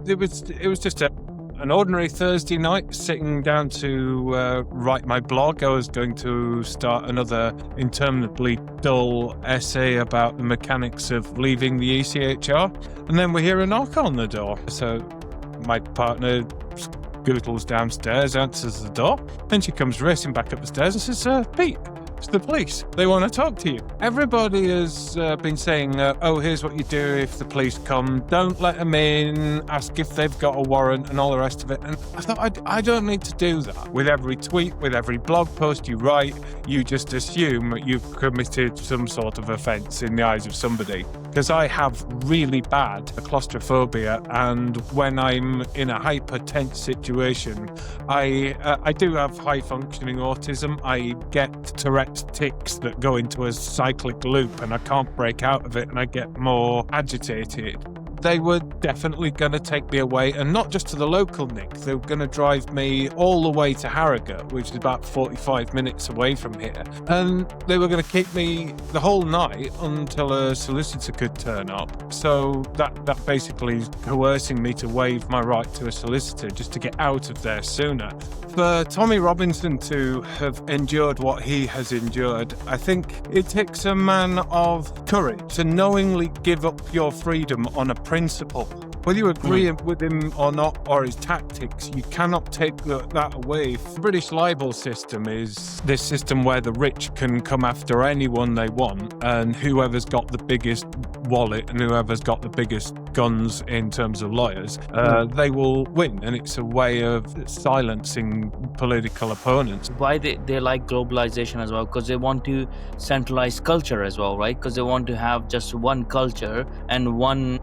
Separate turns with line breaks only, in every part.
it was just an ordinary Thursday night, sitting down to write my blog. I was going to start another interminably dull essay about the mechanics of leaving the ECHR, and then we hear a knock on the door. So my partner scootles downstairs, answers the door, then she comes racing back up the stairs and says, Pete, it's the police. They want to talk to you. Everybody has been saying, oh, here's what you do if the police come. Don't let them in. Ask if they've got a warrant and all the rest of it. And I thought, I don't need to do that. With every tweet, with every blog post you write, you just assume you've committed some sort of offence in the eyes of somebody. Because I have really bad claustrophobia, and when I'm in a hyper-tense situation, I do have high-functioning autism. I get Tourette's tics that go into a cyclic loop, and I can't break out of it, and I get more agitated. They were definitely going to take me away, and not just to the local Nick. They were going to drive me all the way to Harrogate, which is about 45 minutes away from here. And they were going to keep me the whole night until a solicitor could turn up. So that basically is coercing me to waive my right to a solicitor just to get out of there sooner. For Tommy Robinson to have endured what he has endured, I think it takes a man of courage to knowingly give up your freedom on a principle. Whether you agree with him or not, or his tactics, you cannot take that away. The British libel system is this system where the rich can come after anyone they want, and whoever's got the biggest wallet and whoever's got the biggest guns in terms of lawyers, they will win. And it's a way of silencing political opponents.
Why they like globalization as well? Because they want to centralize culture as well, right? Because they want to have just one culture and one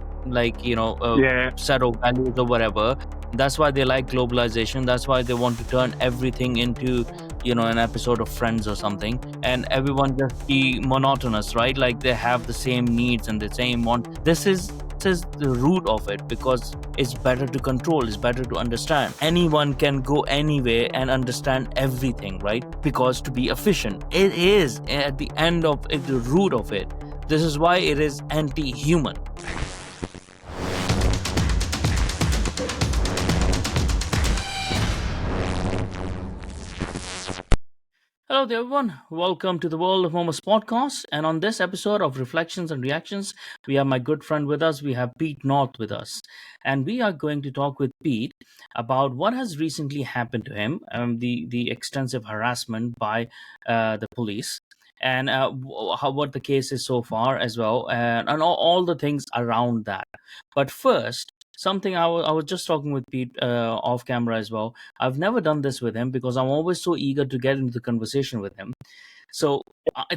set of values or whatever. That's why they like globalization. That's why they want to turn everything into an episode of Friends or something, and everyone just be monotonous, right? Like they have the same needs and the same want. This is the root of it, because it's better to control, it's better to understand. Anyone can go anywhere and understand everything, right? Because to be efficient, it is at the end of it, the root of it. This is why it is anti-human. Hello there, everyone. Welcome to the World of Momus podcast. And on this episode of Reflections and Reactions, we have my good friend with us. We have Pete North with us. And we are going to talk with Pete about what has recently happened to him, the extensive harassment by the police, and what the case is so far as well, and all the things around that. But first, something I was just talking with Pete off camera as well. I've never done this with him because I'm always so eager to get into the conversation with him. So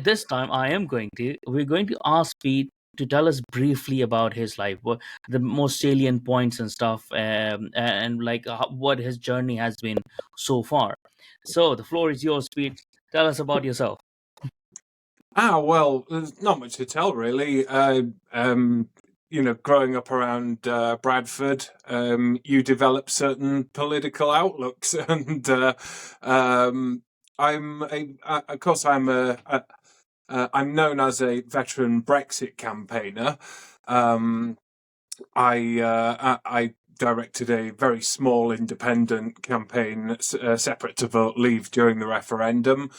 this time we're going to ask Pete to tell us briefly about his life, what the most salient points and stuff, and like what his journey has been so far. So the floor is yours, Pete. Tell us about yourself.
Well, there's not much to tell, really. Growing up around Bradford, you develop certain political outlooks, and I'm known as a veteran Brexit campaigner. I directed a very small independent campaign separate to Vote Leave during the referendum,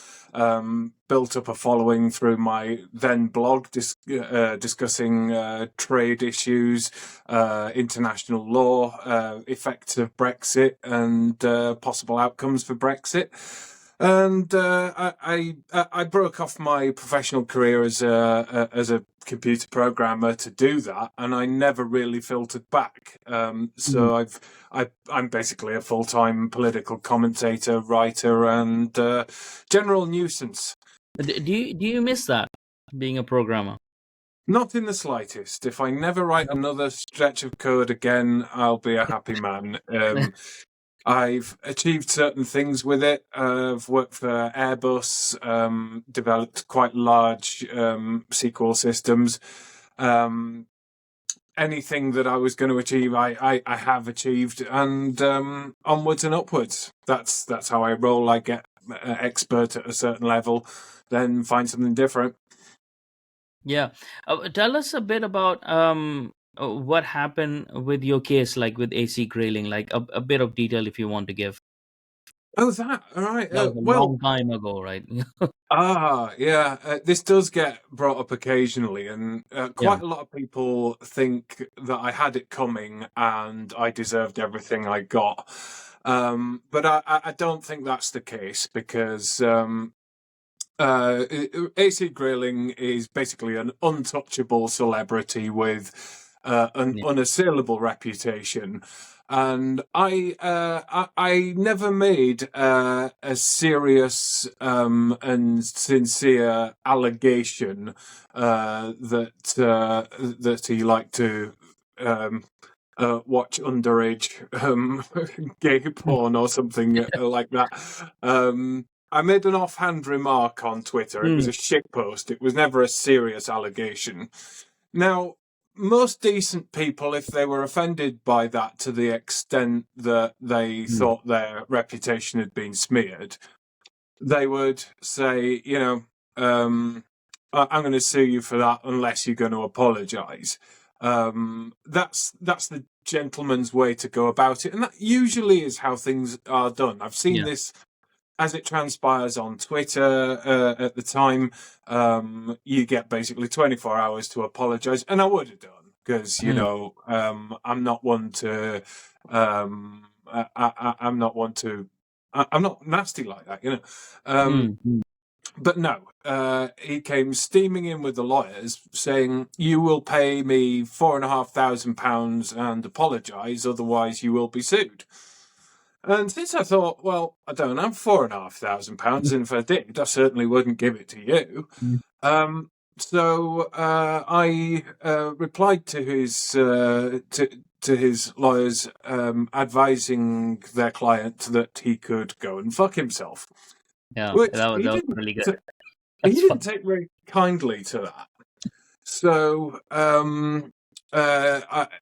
built up a following through my then blog discussing trade issues, international law, effects of Brexit, and possible outcomes for Brexit. And I broke off my professional career as a computer programmer to do that, and I never really filtered back. So I'm basically a full-time political commentator, writer, and general nuisance.
Do you miss that, being a programmer?
Not in the slightest. If I never write another stretch of code again, I'll be a happy man. I've achieved certain things with it. I've worked for Airbus, developed quite large SQL systems. Anything that I was going to achieve, I have achieved, and onwards and upwards. That's how I roll. I get expert at a certain level, then find something different.
Yeah. Tell us a bit about what happened with your case, like with AC Grayling? Like a bit of detail if you want to give.
Oh, that all right.
That was a
Well,
long time ago, right?
yeah. This does get brought up occasionally, and
Yeah.
quite a lot of people think that I had it coming and I deserved everything I got. But I don't think that's the case because AC Grayling is basically an untouchable celebrity with an
Yeah.
unassailable reputation, and I never made a serious and sincere allegation that he liked to. Watch underage gay porn or something like that. I made an offhand remark on Twitter. It was
Mm,
a shit post. It was never a serious allegation. Now, most decent people, if they were offended by that to the extent that they
mm,
thought their reputation had been smeared, they would say, I'm going to sue you for that unless you're going to apologise. That's the gentleman's way to go about it, and that usually is how things are done. I've seen
yeah.
this as it transpires on Twitter at the time. You get basically 24 hours to apologise, and I would have done because
Mm,
I'm not one to. I'm not one to. I'm not nasty like that. Um,
mm, mm,
but no, he came steaming in with the lawyers saying, "You will pay me £4,500 and apologise, otherwise you will be sued." And since I thought, well, I don't have £4,500, and if I did, I certainly wouldn't give it to you.
mm,
Um, so I replied to his lawyers, advising their client that he could go and fuck himself,
yeah,
which
that was really good.
he
That's
didn't
fun.
take very kindly to that. So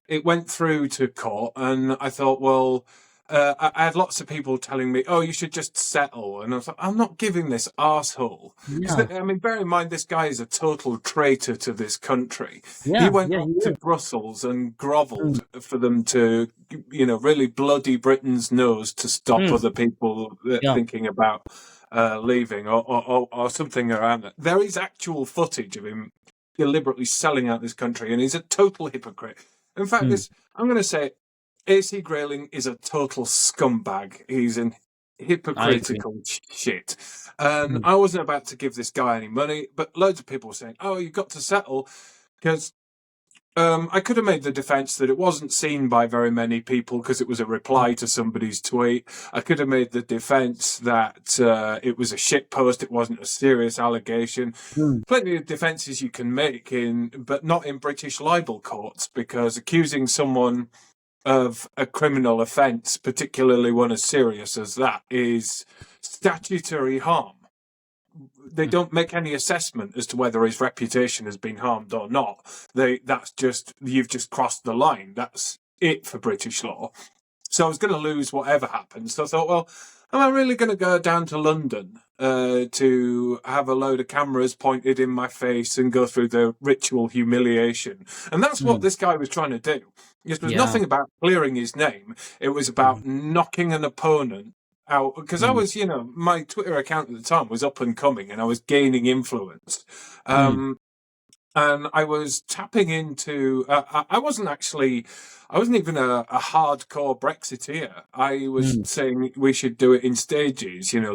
it went through to court, and I thought, well, I had lots of people telling me, "Oh, you should just settle," and I was like, "I'm not giving this arsehole." Because
Yeah,
I mean, bear in mind, this guy is a total traitor to this country. He
yeah,
went
yeah.
up
He
to
is.
Brussels and
Mm,
grovelled for them to, really bloody Britain's nose to stop
mm,
other people
yeah.
thinking about leaving or something around that. There is actual footage of him deliberately selling out this country, and he's a total hypocrite. In fact,
Mm,
I'm going to say AC Grayling is a total scumbag. He's an
I agree.
hypocritical shit. And
Mm,
I wasn't about to give this guy any money, but loads of people were saying, "Oh, you've got to settle," because I could have made the defense that it wasn't seen by very many people because it was a
mm,
reply to somebody's tweet. I could have made the defense that it was a shit post. It wasn't a serious allegation.
mm,
Plenty of defenses you can make but not in British libel courts, because accusing someone of a criminal offence, particularly one as serious as that, is statutory harm. They
mm,
don't make any assessment as to whether his reputation has been harmed or not. That's just, you've just crossed the line. That's it for British law. So I was going to lose whatever happens. So I thought, well, am I really going to go down to London to have a load of cameras pointed in my face and go through the ritual humiliation? And that's what
mm,
this guy was trying to do. It was
yeah.
nothing about clearing his name. It was
Mm,
about knocking an opponent out. Because I
mm,
was, my Twitter account at the time was up and coming, and I was gaining influence.
mm,
And I was tapping into. I wasn't even a hardcore Brexiteer. I was
mm,
saying we should do it in stages. Join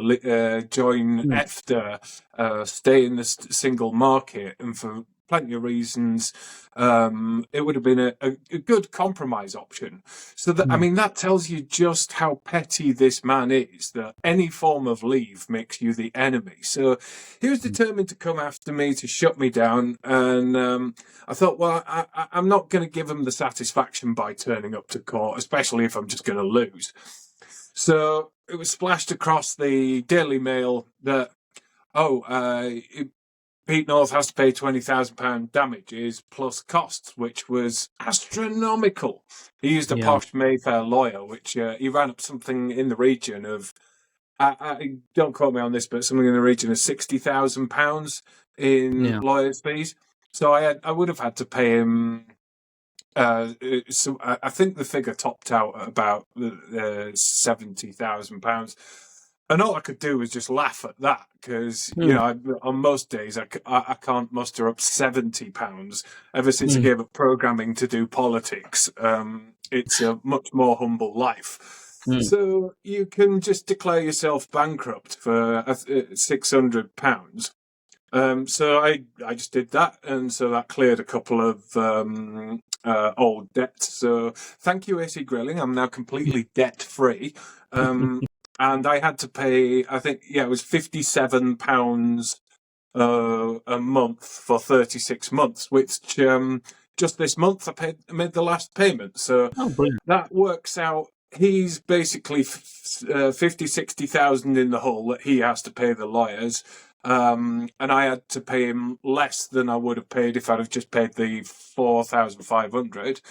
mm,
EFTA, stay in the single market, and for plenty of reasons, it would have been a good compromise option. So that, I
mm,
mean, that tells you just how petty this man is. That any form of leave makes you the enemy. So he was
mm,
determined to come after me, to shut me down, and I thought, well, I'm not going to give him the satisfaction by turning up to court, especially if I'm just going to lose. So it was splashed across the Daily Mail that, oh, Pete North has to pay £20,000 damages plus costs, which was astronomical. He used a
yeah.
posh Mayfair lawyer, which he ran up something in the region of, don't quote me on this, but something in the region of £60,000 in
Yeah.
lawyers' fees. So I would have had to pay him. So I think the figure topped out at about £70,000, and all I could do was just laugh at that because on most days I can't muster up £70 ever since I
Mm.
gave up programming to do politics. It's a much more humble life.
Mm.
So you can just declare yourself bankrupt for £600. So I just did that, and so that cleared a couple of old debts. So thank you, AC Grayling. I'm now completely debt free. And I had to pay, I think, it was £57 a month for 36 months, which just this month made the last payment. So
Brilliant.
that works out. He's basically 60,000 in the hole that he has to pay the lawyers. And I had to pay him less than I would have paid if I'd have just paid the 4,500.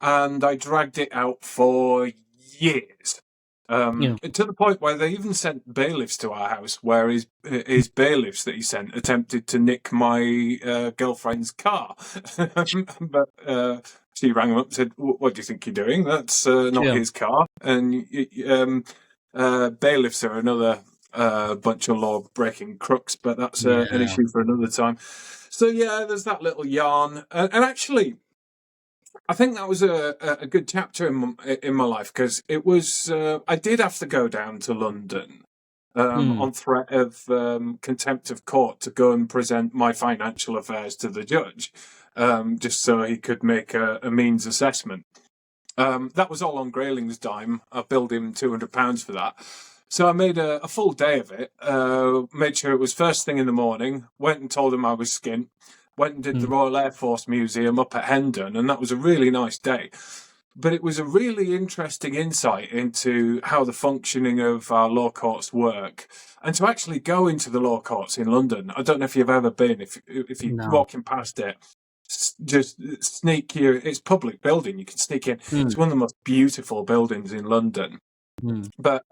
And I dragged it out for years. To the point where they even sent bailiffs to our house, where his bailiffs that he sent attempted to nick my girlfriend's car. But she rang him up and said, "What do you think you're doing? That's not his car." And bailiffs are another bunch of law-breaking crooks, but that's an issue for another time. So there's that little yarn, and actually, I think that was a good chapter in my life because it was. I did have to go down to London on threat of contempt of court to go and present my financial affairs to the judge, just so he could make a means assessment. That was all on Grayling's dime. I billed him £200 for that. So I made a full day of it, made sure it was first thing in the morning, went and told him I was skint, went and did the Royal Air Force Museum up at Hendon, and that was a really nice day. But it was a really interesting insight into how the functioning of our law courts work. And to actually go into the law courts in London, I don't know if you've ever been, if you're walking past it, just sneak here. It's a public building. You can sneak in. It's one of the most beautiful buildings in London. But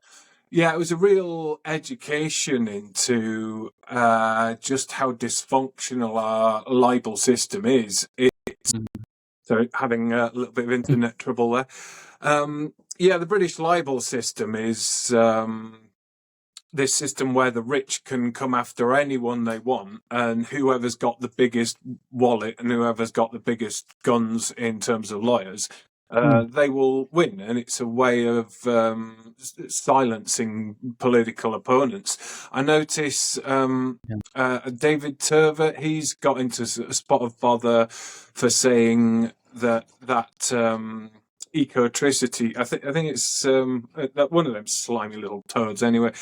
it was a real education into just how dysfunctional our libel system is. So having a little bit of internet trouble there. The British libel system is this system where the rich can come after anyone they want, and whoever's got the biggest wallet and whoever's got the biggest guns in terms of lawyers, they will win. And it's a way of silencing political opponents. I notice David Turver, he's got into a spot of bother for saying that ecotricity. I think it's one of them slimy little toads. Anyway,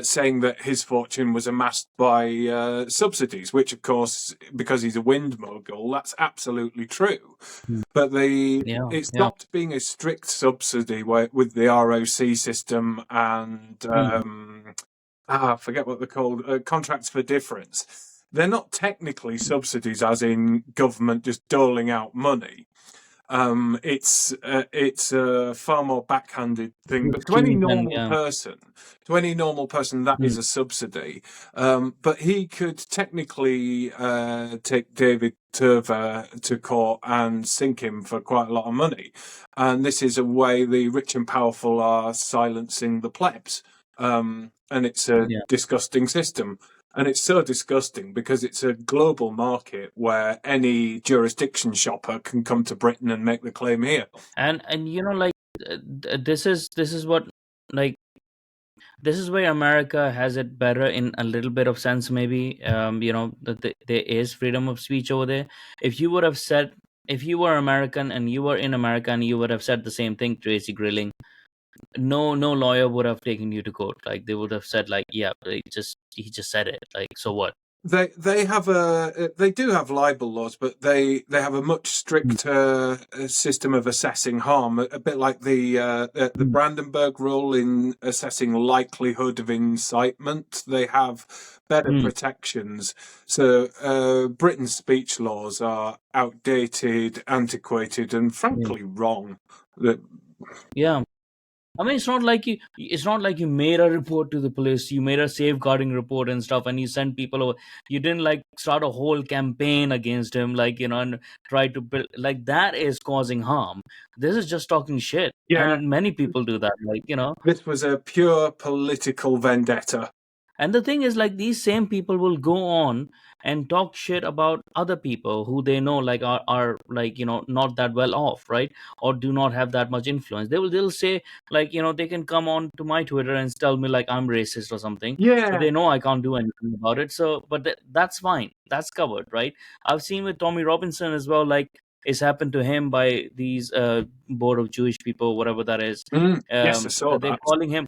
saying that his fortune was amassed by subsidies, which, of course, because he's a wind mogul, that's absolutely true. But it stopped being a strict subsidy with the ROC system and I forget what they're called, contracts for difference. They're not technically subsidies, as in government just doling out money. It's a far more backhanded thing. But to any normal person, that is a subsidy. But he could technically take David Turver to court and sink him for quite a lot of money. And this is a way the rich and powerful are silencing the plebs. And it's a disgusting system. And it's so disgusting because it's a global market where any jurisdiction shopper can come to Britain and make the claim here.
And this is what this is where America has it better in a little bit of sense. Maybe that there is freedom of speech over there. If you were American and you were in America and you would have said the same thing to AC Grayling, no lawyer would have taken you to court. Like they would have said, he just said it. Like, so what?
They do have libel laws, but they have a much stricter system of assessing harm, a bit like the Brandenburg rule in assessing likelihood of incitement. They have better protections. So Britain's speech laws are outdated, antiquated, and frankly wrong.
I mean, it's not like you made a report to the police, you made a safeguarding report and stuff, and you sent people over. You didn't like start a whole campaign against him, like, and try to build like that is causing harm. This is just talking shit,
Yeah,
and many people do that,
this was a pure political vendetta.
And the thing is, like, these same people will go on and talk shit about other people who they know, like, are like, not that well off, right? Or do not have that much influence. They'll say, like, they can come on to my Twitter and tell me like I'm racist or something, but
Yeah.
they know I can't do anything about it. So, but that's fine. That's covered, right? I've seen with Tommy Robinson as well, like it's happened to him by these board of Jewish people, whatever that is.
Yes, I saw
They're
that.
calling him,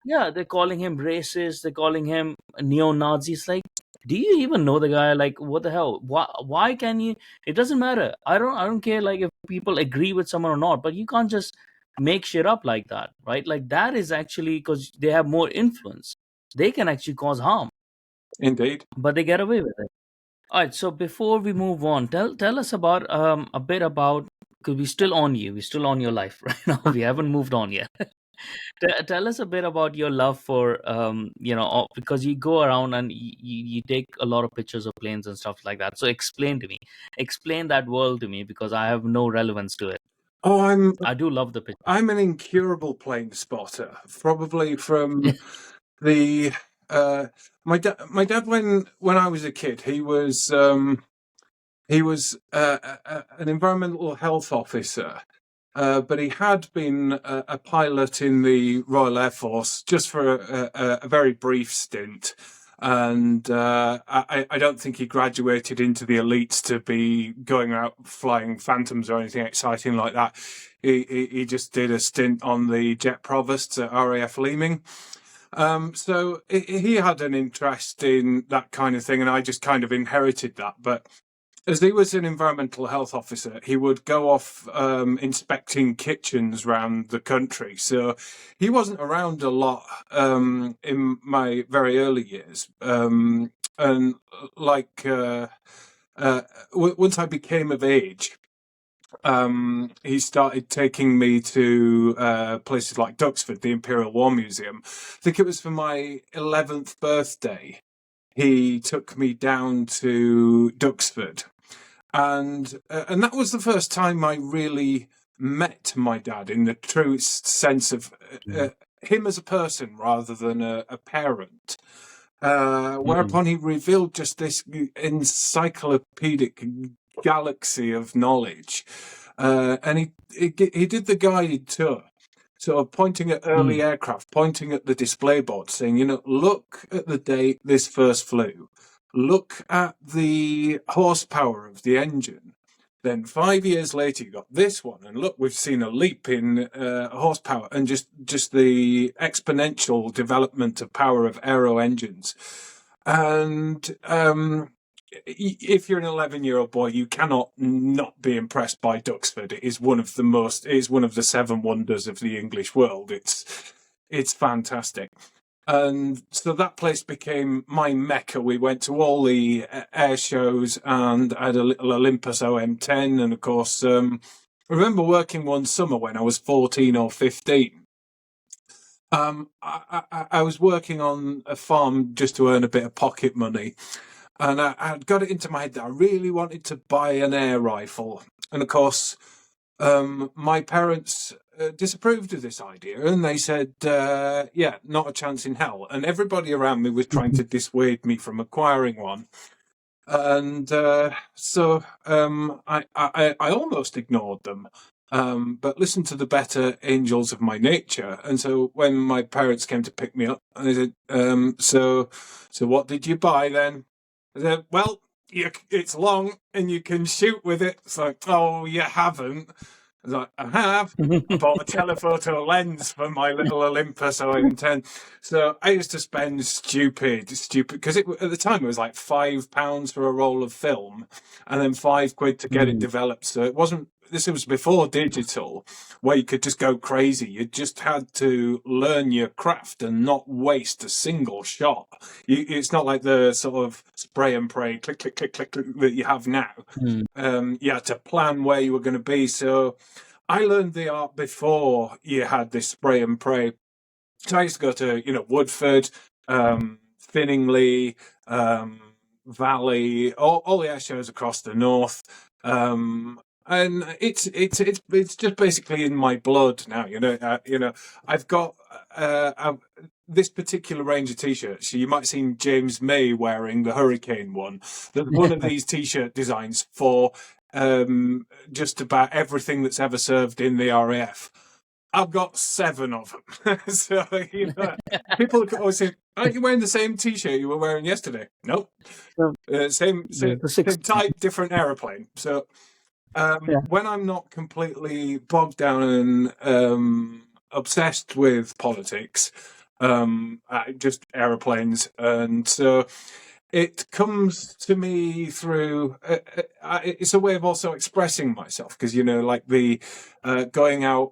yeah, they're calling him racist. They're calling him neo-Nazis. Like, do you even know the guy? Like, what the hell? Why can you? It doesn't matter. I don't care. Like, if people agree with someone or not, but you can't just make shit up like that, right? Like, that is actually because they have more influence. They can actually cause harm,
Indeed.
but they get away with it. All right. So before we move on, tell us about a bit about, because we're still on you. We're still on your life right now. We haven't moved on yet. Tell us a bit about your love for because you go around and you take a lot of pictures of planes and stuff like that. So explain that world to me, because I have no relevance to it.
Oh,
I do love the pictures.
I'm an incurable plane spotter, probably from the my dad when I was a kid, he was an environmental health officer. But he had been a pilot in the Royal Air Force just for a very brief stint. And I don't think he graduated into the elites to be going out flying Phantoms or anything exciting like that. He just did a stint on the jet provosts at RAF Leeming. So he had an interest in that kind of thing, and I just kind of inherited that. But as he was an environmental health officer, he would go off inspecting kitchens around the country. So he wasn't around a lot in my very early years. And like once I became of age, he started taking me to places like Duxford, the Imperial War Museum. I think it was for my 11th birthday. He took me down to Duxford, and that was the first time I really met my dad in the truest sense of him as a person rather than a parent. Whereupon he revealed just this encyclopedic galaxy of knowledge, and he did the guided tour, sort of pointing at early aircraft, pointing at the display board, saying, look at the date this first flew, look at the horsepower of the engine. Then 5 years later, you got this one, and look, we've seen a leap in horsepower and just the exponential development of power of aero engines. And if you're an 11-year-old boy, you cannot not be impressed by Duxford. It is one of the seven wonders of the English world. It's fantastic. And so that place became my mecca. We went to all the air shows, and I had a little Olympus OM10. And of course, I remember working one summer when I was 14 or 15. I was working on a farm just to earn a bit of pocket money. And I'd got it into my head that I really wanted to buy an air rifle. And of course, my parents disapproved of this idea, and they said, yeah, not a chance in hell. And everybody around me was trying to dissuade me from acquiring one. And so I almost ignored them, but listened to the better angels of my nature. And so when my parents came to pick me up, and they said, so what did you buy then? I said, well, it's long and you can shoot with it. It's like, oh, you haven't. I was like, I have. I bought a telephoto lens for my little Olympus OM10. So I used to spend stupid, because at the time it was like £5 for a roll of film and then £5 to get it developed. So it wasn't, this was before digital, where you could just go crazy. You just had to learn your craft and not waste a single shot. It's not like the sort of spray and pray, click, click, click, click, click that you have now. You had to plan where you were going to be. So I learned the art before you had this spray and pray. So I used to go to, Woodford, Finningley, Valley, all the air shows across the north. And it's just basically in my blood now. I've got this particular range of t-shirts. You might have seen James May wearing the Hurricane one. There's one of these t-shirt designs for just about everything that's ever served in the RAF. I've got 7 of them. So, people always say, aren't you wearing the same t-shirt you were wearing yesterday? Nope. Same type, different aeroplane. So when I'm not completely bogged down and obsessed with politics, just aeroplanes. And so it comes to me through, it's a way of also expressing myself because, like the going out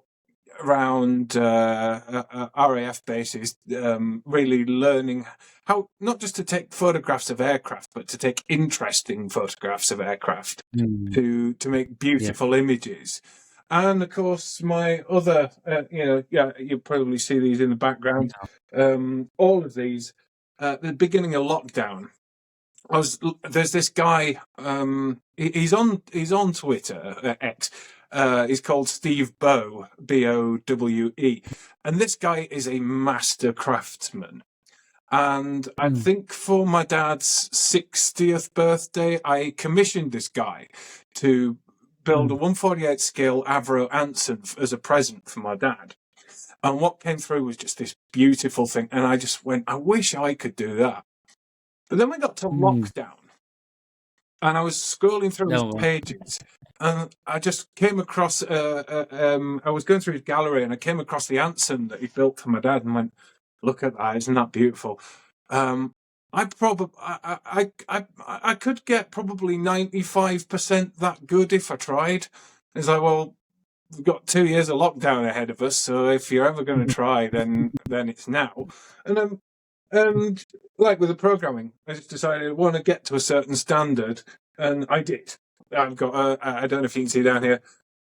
around RAF bases, really learning how not just to take photographs of aircraft, but to take interesting photographs of aircraft to make beautiful images. And of course, my other, you probably see these in the background. All of these, at the beginning of lockdown, there's this guy. He's on Twitter, X. He's called Steve Bowe, Bowe, and this guy is a master craftsman. And I think for my dad's 60th birthday, I commissioned this guy to build a 148 scale Avro Anson as a present for my dad. And what came through was just this beautiful thing. And I just went, I wish I could do that. But then we got to lockdown, and I was scrolling through his pages, and I just came across. I was going through his gallery, and I came across the Anson that he built for my dad, and went, "Look at that! Isn't that beautiful?" I could get probably 95% that good if I tried. It's like, well, we've got 2 years of lockdown ahead of us, so if you're ever going to try, then it's now. And like with the programming, I just decided I want to get to a certain standard, and I did. I've got I don't know if you can see down here,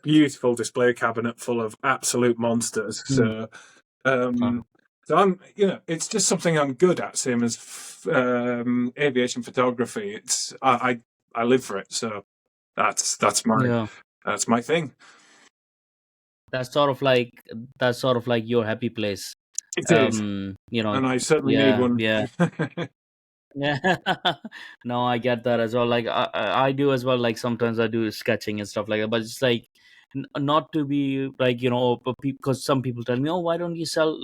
beautiful display cabinet full of absolute monsters. So, so I'm, it's just something I'm good at, same as aviation photography. It's I live for it, so that's my thing.
That's sort of like your happy place.
It is, and I certainly need one.
Yeah. Yeah. No, I get that as well. Like I do as well. Like sometimes I do sketching and stuff like that, but it's like not to be like because some people tell me, oh, why don't you sell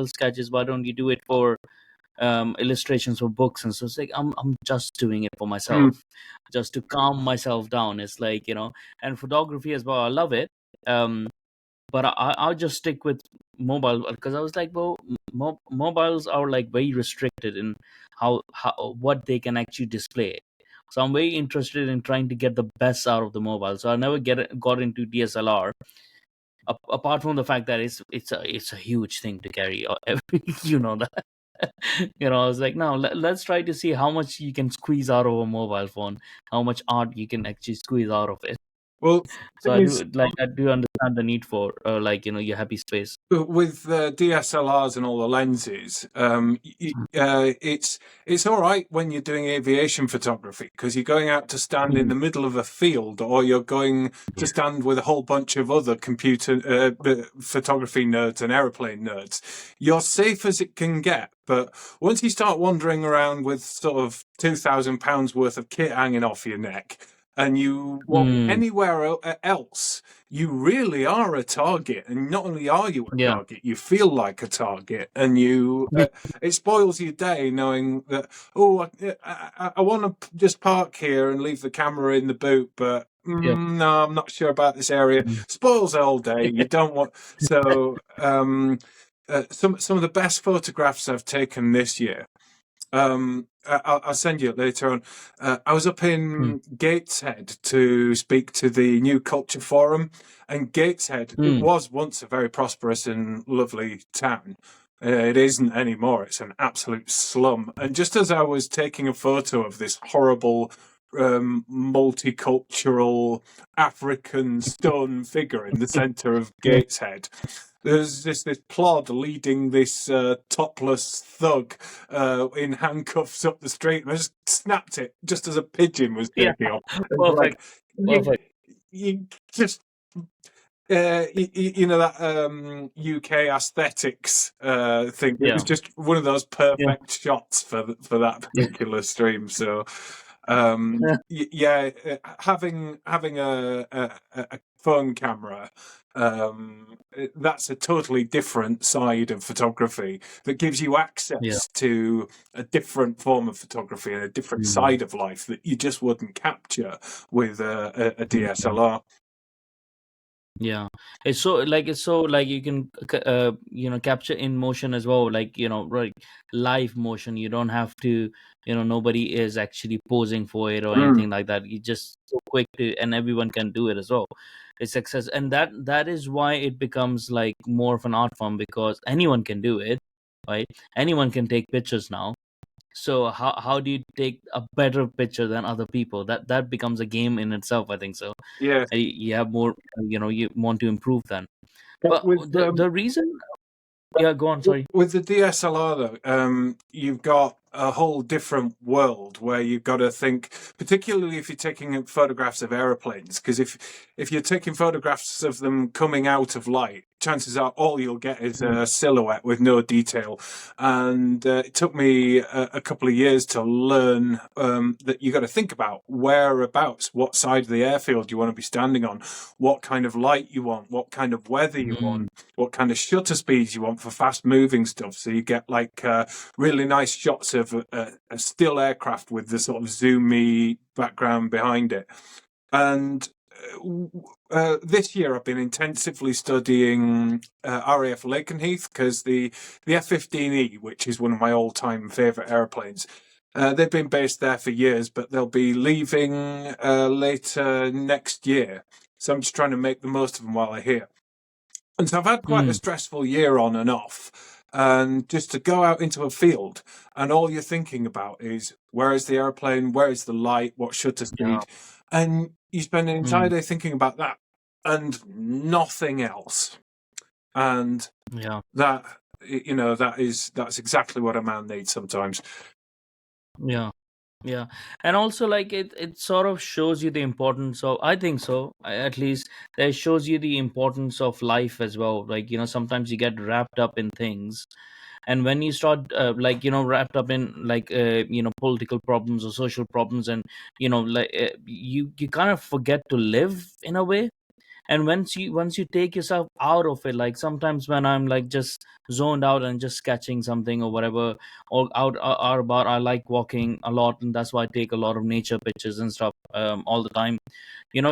sketches? Why don't you do it for illustrations for books? And so it's like I'm just doing it for myself, just to calm myself down. It's like, and photography as well, I love it. But I'll just stick with mobile, because I was like, well, mobiles are like very restricted in how what they can actually display. So I'm very interested in trying to get the best out of the mobile. So I never got into DSLR, apart from the fact that it's a huge thing to carry. You know that. I was like, no, let's try to see how much you can squeeze out of a mobile phone, how much art you can actually squeeze out of it.
Well,
so I do understand the need for your happy space.
With DSLRs and all the lenses, it's all right when you're doing aviation photography, because you're going out to stand in the middle of a field, or you're going to stand with a whole bunch of other computer photography nerds and aeroplane nerds. You're safe as it can get. But once you start wandering around with sort of £2,000 worth of kit hanging off your neck, and you walk anywhere else, you really are a target. And not only are you a target, you feel like a target, and it spoils your day knowing that, I want to just park here and leave the camera in the boot, but no, I'm not sure about this area. Spoils the whole day. You don't want... So some of the best photographs I've taken this year, I'll send you it later on. I was up in Gateshead to speak to the New Culture Forum, and Gateshead, it was once a very prosperous and lovely town. It isn't anymore. It's an absolute slum. And just as I was taking a photo of this horrible multicultural African stone figure in the centre of Gateshead. There's this plod leading this topless thug in handcuffs up the street. And I just snapped it just as a pigeon was taking off. It's
Perfect.
like, you just you know that UK aesthetics thing. It was just one of those perfect shots for that particular stream. So having a phone camera, that's a totally different side of photography that gives you access to a different form of photography and a different side of life that you just wouldn't capture with a DSLR.
Yeah, it's so like you can capture in motion as well, like right, live motion. You don't have to, nobody is actually posing for it or anything like that. You just so quick to, and everyone can do it as well. It's success, and that is why it becomes like more of an art form, because anyone can do it, right? Anyone can take pictures now. So how do you take a better picture than other people? That becomes a game in itself, I think so.
Yeah.
You have more, you want to improve then. But
With
the reason, go on, sorry.
With the DSLR though, you've got a whole different world where you've got to think, particularly if you're taking photographs of aeroplanes, because if you're taking photographs of them coming out of light, chances are all you'll get is a silhouette with no detail. And it took me a couple of years to learn that you got to think about whereabouts, what side of the airfield you want to be standing on, what kind of light you want, what kind of weather you want, what kind of shutter speeds you want for fast moving stuff. So you get like really nice shots of a still aircraft with the sort of zoomy background behind it. And this year I've been intensively studying RAF Lakenheath, because the F-15E, which is one of my all-time favourite airplanes, they've been based there for years, but they'll be leaving later next year. So I'm just trying to make the most of them while they're here. And so I've had quite a stressful year on and off. And just to go out into a field and all you're thinking about is, where is the airplane? Where is the light? What shutter speed? And you spend an entire day thinking about that and nothing else. And that, that's exactly what a man needs sometimes.
Yeah, and also like it sort of shows you the importance of, I think so, at least it shows you the importance of life as well. Like sometimes you get wrapped up in things, and when you start wrapped up in like political problems or social problems, and you kind of forget to live in a way. And once you take yourself out of it, like sometimes when I'm like just zoned out and just sketching something or whatever, or out about, I like walking a lot, and that's why I take a lot of nature pictures and stuff all the time. You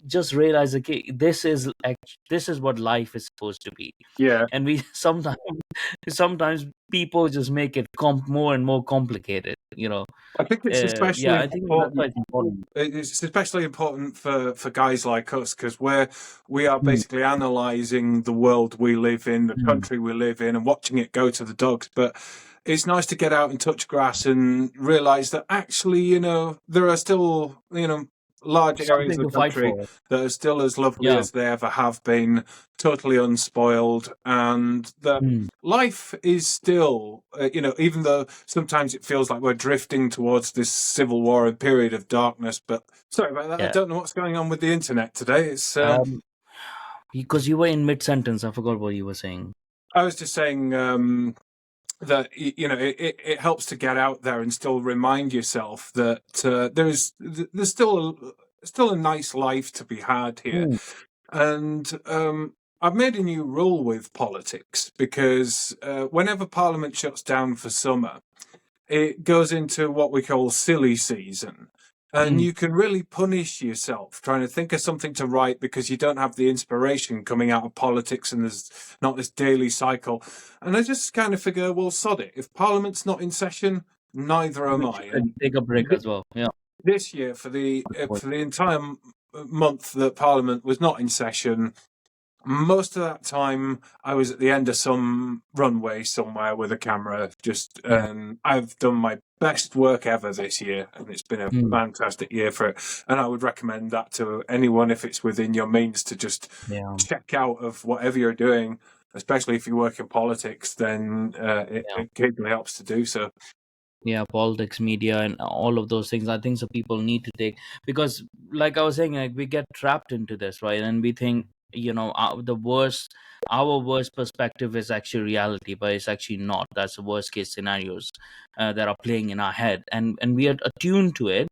just realize, okay, this is what life is supposed to be. And we sometimes people just make it more and more complicated.
I think it's especially
I think that's why it's important.
It's especially important for guys like us, because we are basically analysing the world we live in, the country we live in, and watching it go to the dogs. But it's nice to get out and touch grass and realise that actually, there are still, large areas of the country that are still as lovely as they ever have been, totally unspoiled, and that life is still, even though sometimes it feels like we're drifting towards this civil war and period of darkness. But sorry about that. I don't know what's going on with the internet today. It's
because you were in mid-sentence. I forgot what you were saying.
I was just saying that it helps to get out there and still remind yourself that there's still a nice life to be had here. And I've made a new rule with politics, because whenever Parliament shuts down for summer, it goes into what we call silly season. And you can really punish yourself trying to think of something to write because you don't have the inspiration coming out of politics, and there's not this daily cycle. And I just kind of figure, well, sod it. If Parliament's not in session, neither am I.
And take a break as well. Yeah.
This year, for the entire month that Parliament was not in session, most of that time I was at the end of some runway somewhere with a camera. I've done my best work ever this year, and it's been a fantastic year for it. And I would recommend that to anyone if it's within your means to just check out of whatever you're doing, especially if you work in politics. Then it occasionally helps to do so.
Yeah, politics, media, and all of those things, I think so people need to take, because like I was saying, like we get trapped into this, right? And we think, our worst perspective is actually reality, but it's actually not. That's the worst case scenarios that are playing in our head, and we are attuned to it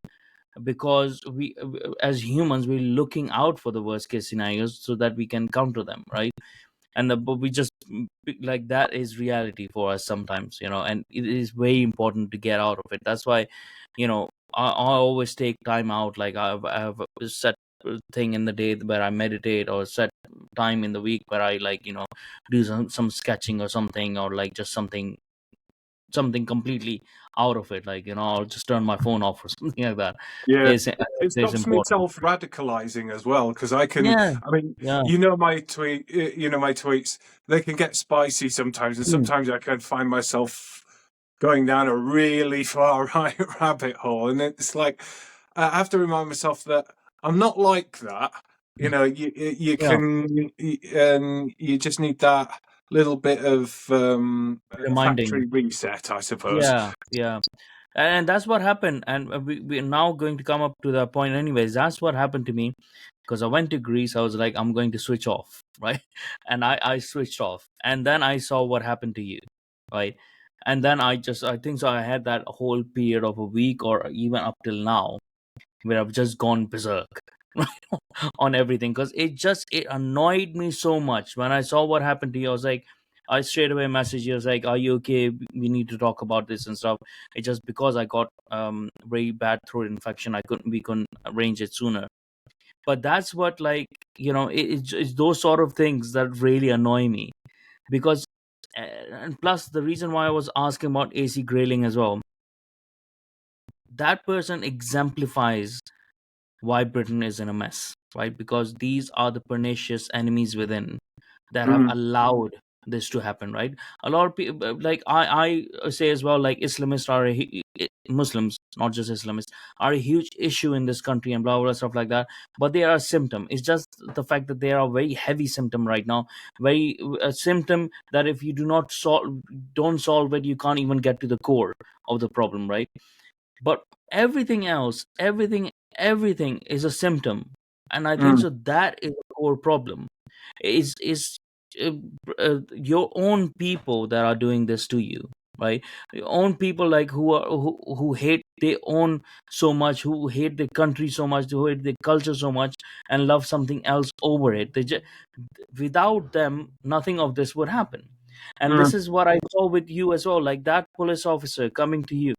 because we, as humans, we're looking out for the worst case scenarios so that we can counter them, right? But we just, like, that is reality for us sometimes, and it is very important to get out of it. That's why, I always take time out. Like I have a set thing in the day where I meditate, or set time in the week where I, like, do some sketching or something, or like just something completely out of it, like, I'll just turn my phone off or something like that.
Yeah,
It's
it
it's
stops me
important.
self-radicalizing as well, because I
Yeah.
mean,
Yeah.
my my tweets, they can get spicy sometimes, and sometimes I can find myself going down a really far right rabbit hole, and it's like I have to remind myself that I'm not like that. You
Yeah.
can, and you just need that little bit of
Reminding.
factory reset, I suppose.
Yeah. Yeah. And that's what happened, and we're now going to come up to that point anyways. That's what happened to me, because I went to Greece. I was like, I'm going to switch off, right? And I switched off, and then I saw what happened to you, right? And then I think so I had that whole period of a week, or even up till now, where I've just gone berserk on everything, because it annoyed me so much when I saw what happened to you. I was like, I straight away messaged you. I was like, "Are you okay? We need to talk about this and stuff." It's just because I got very bad throat infection. We couldn't arrange it sooner. But that's what, like, it's those sort of things that really annoy me, because and plus the reason why I was asking about AC Grayling as well. That person exemplifies why Britain is in a mess, right? Because these are the pernicious enemies within that have allowed this to happen, right? A lot of people, like I say as well, like Islamists are Muslims, not just Islamists, are a huge issue in this country and blah blah stuff like that. But they are a symptom. It's just the fact that they are a very heavy symptom right now, very a symptom that if you don't solve it, you can't even get to the core of the problem, right? But everything else, everything is a symptom, and I think so that is a core problem. Is uh, your own people that are doing this to you, right? Your own people, like, who hate their own so much, who hate the country so much, who hate the culture so much, and love something else over it. Without them, nothing of this would happen. And this is what I saw with you as well, like that police officer coming to you.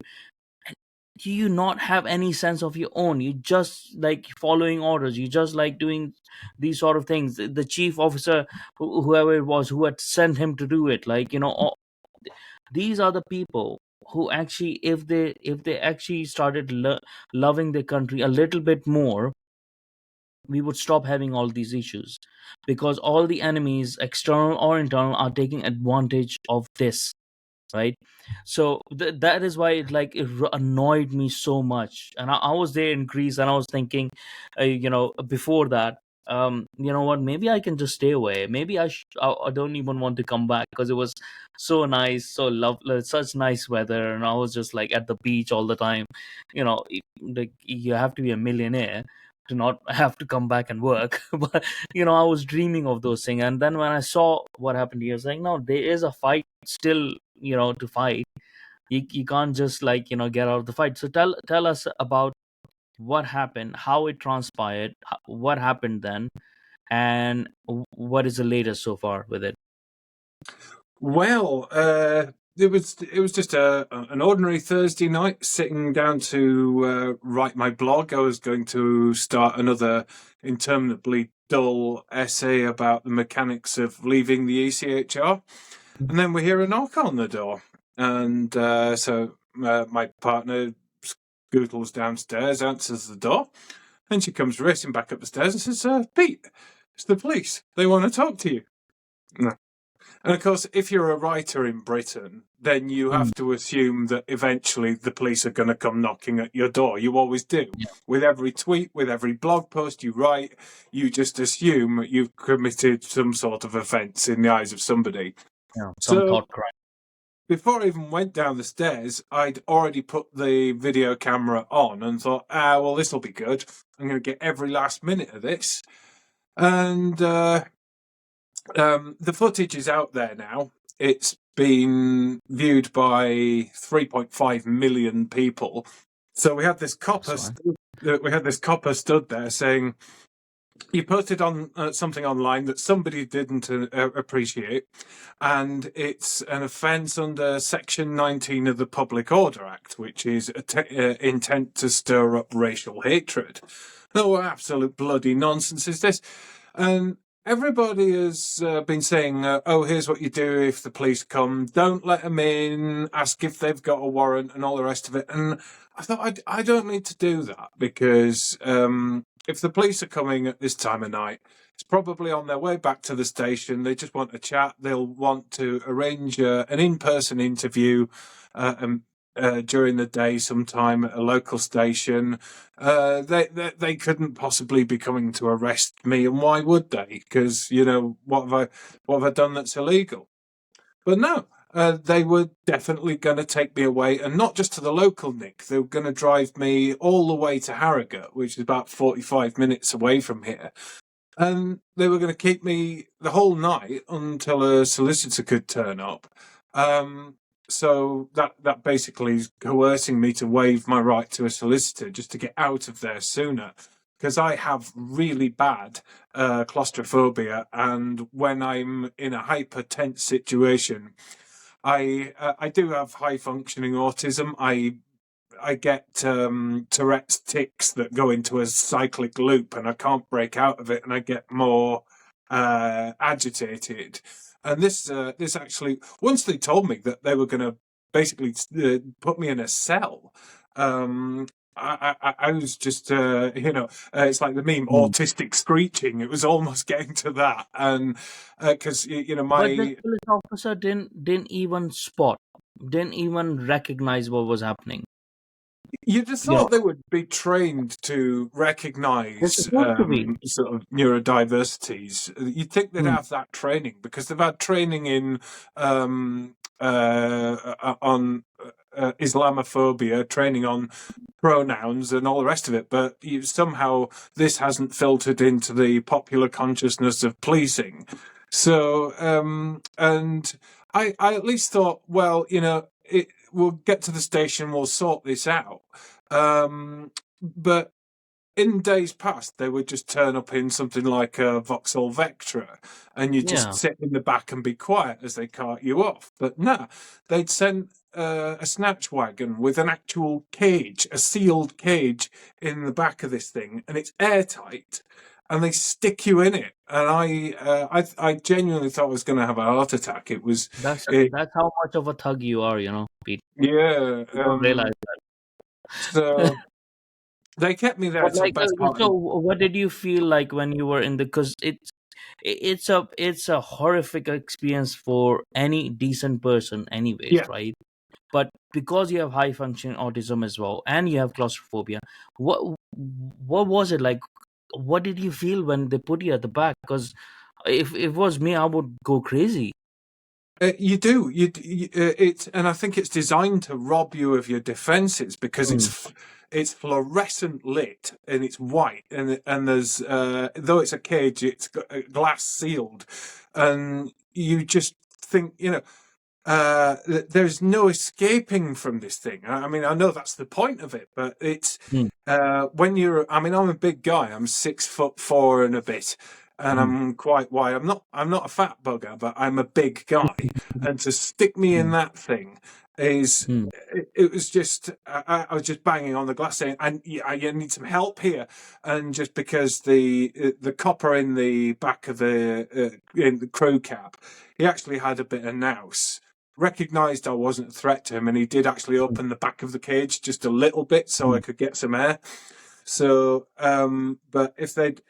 Do you not have any sense of your own? You just like following orders. You just like doing these sort of things. The chief officer, whoever it was, who had sent him to do it, like, these are the people who actually, if they actually started loving the country a little bit more, we would stop having all these issues, because all the enemies, external or internal, are taking advantage of this, right? So that is why it annoyed me so much. And I was there in Greece, and I was thinking, before that, you know what, maybe I can just stay away. Maybe I don't even want to come back, because it was so nice, so lovely, such nice weather, and I was just like at the beach all the time. Like, you have to be a millionaire to not have to come back and work. But I was dreaming of those things, and then when I saw what happened here, I was like, no, there is a fight still, to fight. You can't just, like, get out of the fight. So tell us about what happened, how it transpired, what happened then, and what is the latest so far with it.
Well, it was just an ordinary Thursday night, sitting down to write my blog. I was going to start another interminably dull essay about the mechanics of leaving the ECHR, and then we hear a knock on the door, and so my partner scootles downstairs, answers the door, and she comes racing back up the stairs and says, "Pete, it's the police. They want to talk to you." And of course, if you're a writer in Britain, then you have to assume that eventually the police are going to come knocking at your door. You always do.
Yeah.
With every tweet, with every blog post you write, you just assume you've committed some sort of offence in the eyes of somebody.
Yeah, some
So
thought crime.
before I even went down the stairs, I'd already put the video camera on and thought, well, this will be good. I'm going to get every last minute of this. And the footage is out there now. It's been viewed by 3.5 million people. So we had this copper. Stood there saying, "You posted on something online that somebody didn't appreciate, and it's an offence under Section 19 of the Public Order Act, which is intent to stir up racial hatred." Oh, what absolute bloody nonsense is this? And everybody has been saying, here's what you do if the police come. Don't let them in, ask if they've got a warrant and all the rest of it. And I thought, I don't need to do that because if the police are coming at this time of night, it's probably on their way back to the station. They just want to chat. They'll want to arrange an in-person interview during the day sometime at a local station. They couldn't possibly be coming to arrest me, and why would they? Because what have I done that's illegal? But no, they were definitely going to take me away, and not just to the local Nick. They were going to drive me all the way to Harrogate, which is about 45 minutes away from here. And they were going to keep me the whole night until a solicitor could turn up. So that basically is coercing me to waive my right to a solicitor just to get out of there sooner. Because I have really bad claustrophobia, and when I'm in a hyper tense situation, I do have high functioning autism. I get Tourette's tics that go into a cyclic loop, and I can't break out of it, and I get more agitated. And this actually, once they told me that they were going to basically put me in a cell, I was just, it's like the meme, autistic screeching. It was almost getting to that. And because,
But the police officer didn't even spot, didn't even recognize what was happening.
You just thought they would be trained to recognise sort of neurodiversities. You'd think they'd have that training because they've had training in on Islamophobia, training on pronouns and all the rest of it. But somehow this hasn't filtered into the popular consciousness of policing. So, and I at least thought, well, we'll get to the station, we'll sort this out. But in days past, they would just turn up in something like a Vauxhall Vectra, and you just sit in the back and be quiet as they cart you off. But no, they'd send a snatch wagon with an actual cage, a sealed cage in the back of this thing, and it's airtight. And they stick you in it, and I genuinely thought I was going to have a heart attack. It was
that's how much of a thug you are, Pete.
Yeah,
you don't realize that.
So they kept me there till best part.
So, what did you feel like when you were in the? Because it's a horrific experience for any decent person, anyways, right? But because you have high functioning autism as well, and you have claustrophobia, what was it like? What did you feel when they put you at the back? Because if it was me, I would go crazy.
You do. And I think it's designed to rob you of your defenses because it's fluorescent lit and it's white and there's though it's a cage, it's glass sealed, and you just think there's no escaping from this thing. I mean, I know that's the point of it, but it's when I'm a big guy. I'm 6'4" and a bit, and I'm quite wide. I'm not a fat bugger, but I'm a big guy, and to stick me in that thing is it was just I was just banging on the glass saying, I need some help here, and just because the copper in the back of in the crew cab, he actually had a bit of nous. Recognised I wasn't a threat to him, and he did actually open the back of the cage just a little bit so I could get some air. So, but if they'd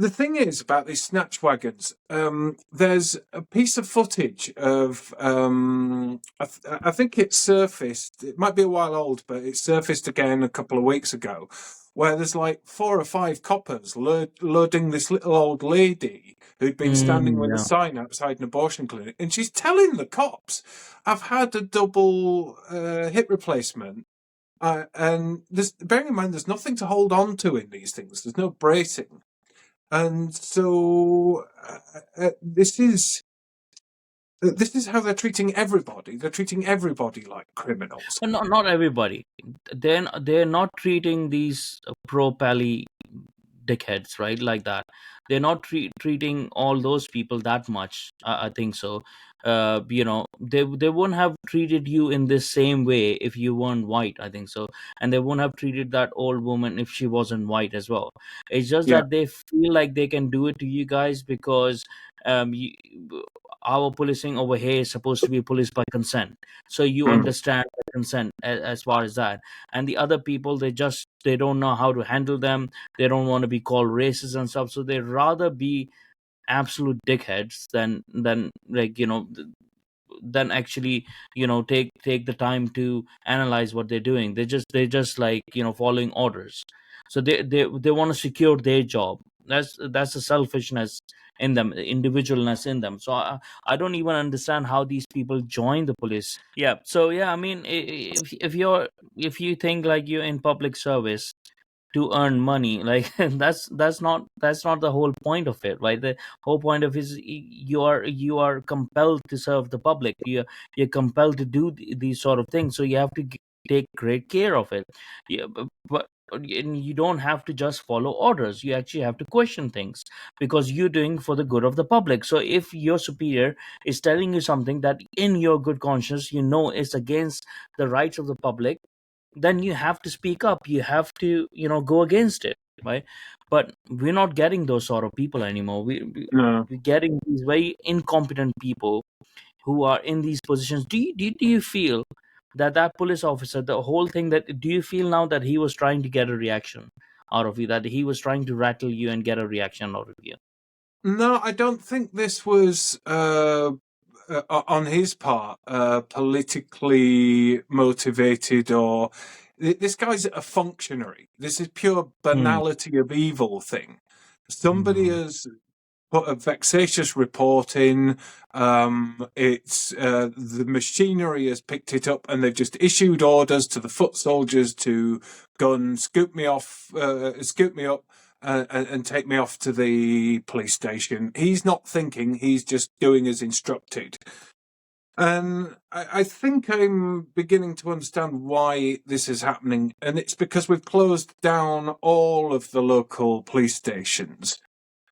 The thing is about these snatch wagons, there's a piece of footage of, I think it surfaced, it might be a while old, but it surfaced again a couple of weeks ago, where there's like 4 or 5 coppers loading this little old lady who'd been standing with a
Yeah.
sign outside an abortion clinic, and she's telling the cops, I've had a double hip replacement. And bearing in mind, there's nothing to hold on to in these things. There's no bracing. And so this is how they're treating everybody. They're treating everybody like criminals.
But not everybody. They're not treating these pro-pally dickheads, right? Like that. They're not treating all those people that much. I think so. They wouldn't have treated you in this same way if you weren't white. I think so, and they wouldn't have treated that old woman if she wasn't white as well. It's just
Yeah.
that they feel like they can do it to you guys because um, you, our policing over here is supposed to be policed by consent. So you
Mm.
understand the consent as far as that. And the other people, they don't know how to handle them. They don't want to be called racist and stuff, so they rather be absolute dickheads than like than actually take the time to analyze what they're doing. They just like following orders. So they want to secure their job. That's the selfishness in them, individualness in them. So I don't even understand how these people join the police. Yeah, so yeah, I mean, if you think like you're in public service to earn money, like that's not the whole point of it, right? The whole point of is you are compelled to serve the public. You're compelled to do these sort of things, so you have to take great care of it. Yeah, but and you don't have to just follow orders. You actually have to question things because you're doing for the good of the public. So if your superior is telling you something that in your good conscience is against the rights of the public, then you have to speak up. You have to go against it, right? But we're not getting those sort of people anymore.
No.
We're getting these very incompetent people who are in these positions. Do you feel that police officer, the whole thing, that do you feel now that he was trying to get a reaction out of you, that he was trying to rattle you and get a reaction out of you?
No, I don't think this was on his part politically motivated, or this guy's a functionary. This is pure
Hmm.
banality of evil thing. Somebody
Hmm.
has put a vexatious report in. It's the machinery has picked it up, and they've just issued orders to the foot soldiers to go and scoop me up, and take me off to the police station. He's not thinking; he's just doing as instructed. And I think I'm beginning to understand why this is happening, and it's because we've closed down all of the local police stations.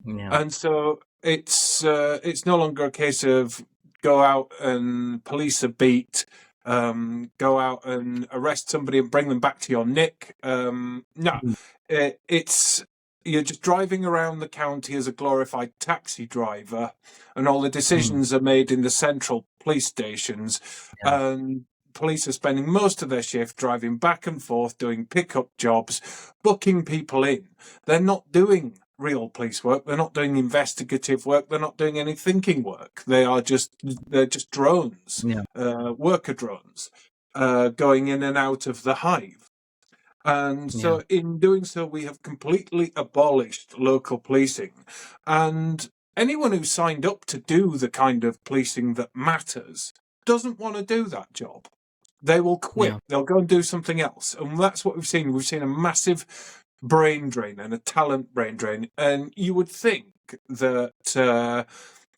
Yeah.
And so it's no longer a case of go out and police a beat, go out and arrest somebody and bring them back to your nick. No,
Hmm.
it's you're just driving around the county as a glorified taxi driver, and all the
Hmm.
decisions are made in the central police stations,
Yeah.
and police are spending most of their shift driving back and forth, doing pickup jobs, booking people in. They're not doing real police work. They're not doing investigative work. They're not doing any thinking work. They're just drones,
Yeah.
worker drones, going in and out of the hive. And
Yeah.
so, in doing so, we have completely abolished local policing. And anyone who signed up to do the kind of policing that matters doesn't want to do that job. They will quit.
Yeah.
They'll go and do something else. And that's what we've seen. We've seen a massive brain drain and a talent brain drain. And you would think that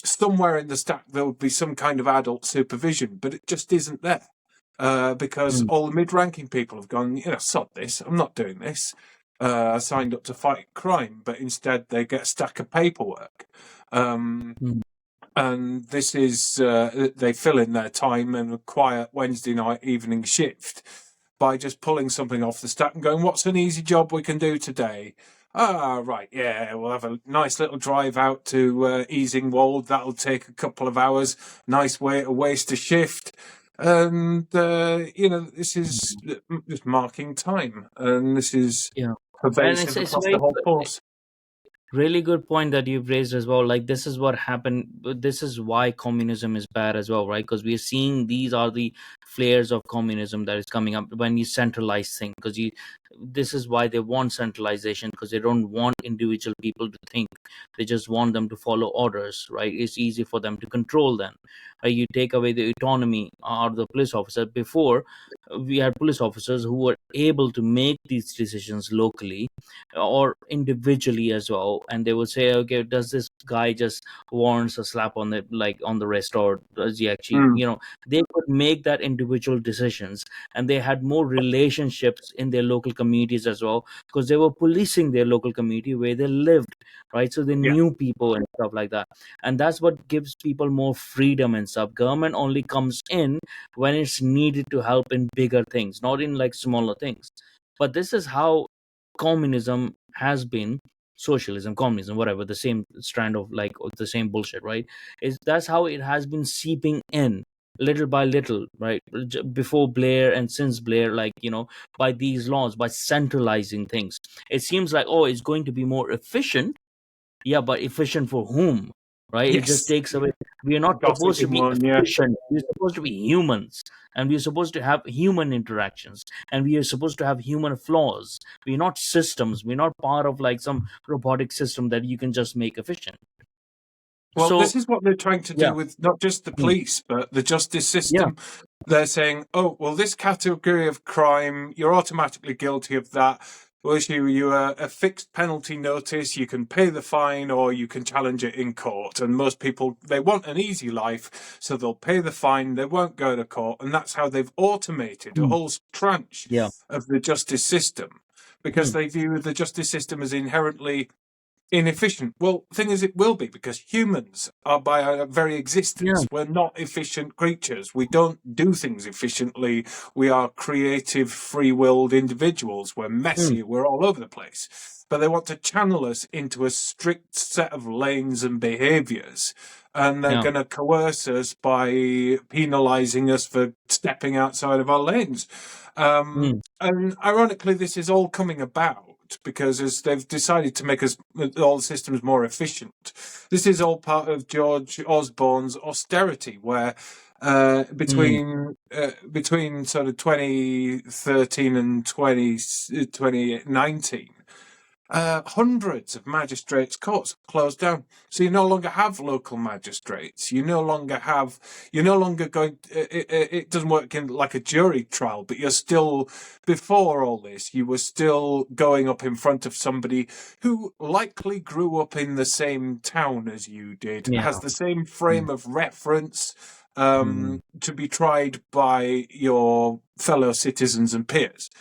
somewhere in the stack there would be some kind of adult supervision, but it just isn't there. Because
Hmm.
all the mid-ranking people have gone, sod this, I'm not doing this. I signed up to fight crime, but instead they get a stack of paperwork.
Hmm.
And this is, they fill in their time and a quiet Wednesday night evening shift by just pulling something off the stack and going, what's an easy job we can do today? Right, yeah, we'll have a nice little drive out to Easingwold. That'll take a couple of hours. Nice way to waste a shift. And, this is just marking time. And this is
Yeah. And
pervasive
it's
across the
very
whole force.
Really good point that you've raised as well. Like, this is what happened. This is why communism is bad as well, right? Because we are seeing these are the flares of communism that is coming up when you centralize things. Because you, this is why they want centralization, because they don't want individual people to think. They just want them to follow orders, right? It's easy for them to control them. You take away the autonomy out of the police officer. Before, we had police officers who were able to make these decisions locally or individually as well, and they would say, okay, does this guy just wants a slap on the, like, on the wrist, or does he actually,
Mm.
they could make that individual decisions, and they had more relationships in their local communities as well, because they were policing their local community where they lived, right? So they
Yeah.
knew people and stuff like that, and that's what gives people more freedom and stuff. Government only comes in when it's needed to help in bigger things, not in like smaller things. But this is how communism has been, socialism, communism, whatever, the same strand of, like, the same bullshit, right? Is that's how it has been seeping in little by little, right? Before Blair and since Blair, like, by these laws, by centralizing things, it seems like, oh, it's going to be more efficient. Yeah, but efficient for whom? Right? It just
Yes.
takes away. We are not supposed to
Gossiping
be
one. Yeah.
efficient. We're supposed to be humans, and we're supposed to have human interactions, and we are supposed to have human flaws. We're not systems. We're not part of like some robotic system that you can just make efficient.
Well, this
So
is what they're trying to
yeah,
do with not just the
mm,
police, but the justice
yeah,
system. They're saying, oh, well, this category of crime, you're automatically guilty of that. We'll issue you a fixed penalty notice. You can pay the fine or you can challenge it in court. And most people, they want an easy life, so they'll pay the fine. They won't go to court. And that's how they've automated a
mm,
whole tranche
yeah,
of the justice system because
mm,
they view the justice system as inherently inefficient. Well, the thing is, it will be because humans are, by our very
yeah,
existence, we're not efficient creatures. We don't do things efficiently. We are creative, free willed individuals. We're
mm,
messy. We're all over the place. But they want to channel us into a strict set of lanes and behaviors. And they're
yeah,
going to coerce us by penalizing us for stepping outside of our lanes.
mm,
And ironically, this is all coming about because as they've decided to make us all the systems more efficient. This is all part of George Osborne's austerity, where
mm,
between sort of 2013 and 2019, hundreds of magistrates' courts closed down. So you no longer have local magistrates. You're no longer going. It doesn't work in like a jury trial, but you're still. Before all this, you were still going up in front of somebody who likely grew up in the same town as you did,
yeah,
has the same
mm,
frame of reference.
mm,
To be tried by your fellow citizens and peers.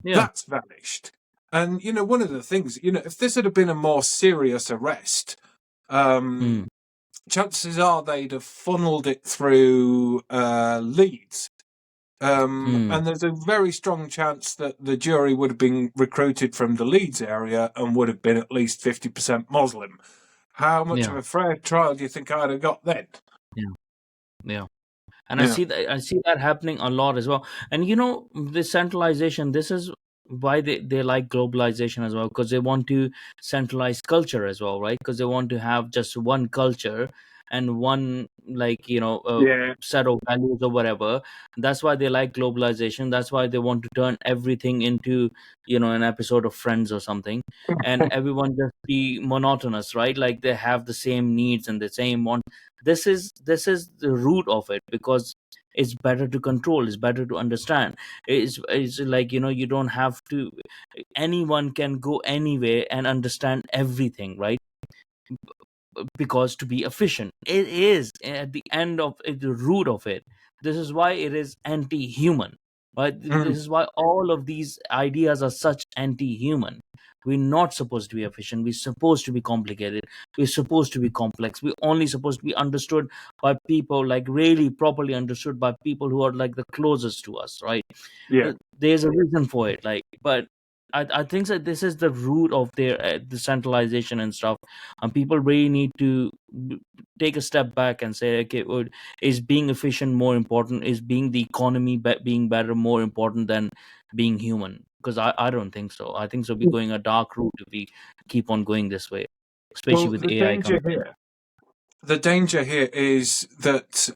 yeah,
That's vanished. And, one of the things, if this had been a more serious arrest,
mm,
chances are they'd have funneled it through Leeds.
mm,
And there's a very strong chance that the jury would have been recruited from the Leeds area and would have been at least 50% Muslim. How much of
yeah,
a fair trial do you think I'd have got then?
yeah, yeah. And
Yeah.
I see that happening a lot as well. And the centralization, this is why they like globalization as well, because they want to centralize culture as well, right? Because they want to have just one culture and one, like,
Yeah.
set of values or whatever. That's why they like globalization. That's why they want to turn everything into, an episode of Friends or something, and everyone just be monotonous, right? Like, they have the same needs and the same want. This is the root of it, because it's better to control, it's better to understand. It's like, you don't have to, anyone can go anywhere and understand everything, right? Because to be efficient, it is at the end of it, the root of it. This is why it is anti-human, right?
Mm.
This is why all of these ideas are such anti-human. We're not supposed to be efficient. We're supposed to be complicated. We're supposed to be complex. We're only supposed to be understood by people, like really properly understood by people who are like the closest to us, right?
Yeah.
There's a reason for it, like, but I think that this is the root of their decentralization and stuff, and people really need to take a step back and say, okay, is being efficient more important, is being the economy being better more important than being human? Because I don't think so. I think so we're going a dark route if we keep on going this way. especially
Well,
with AI coming in?
the danger here is that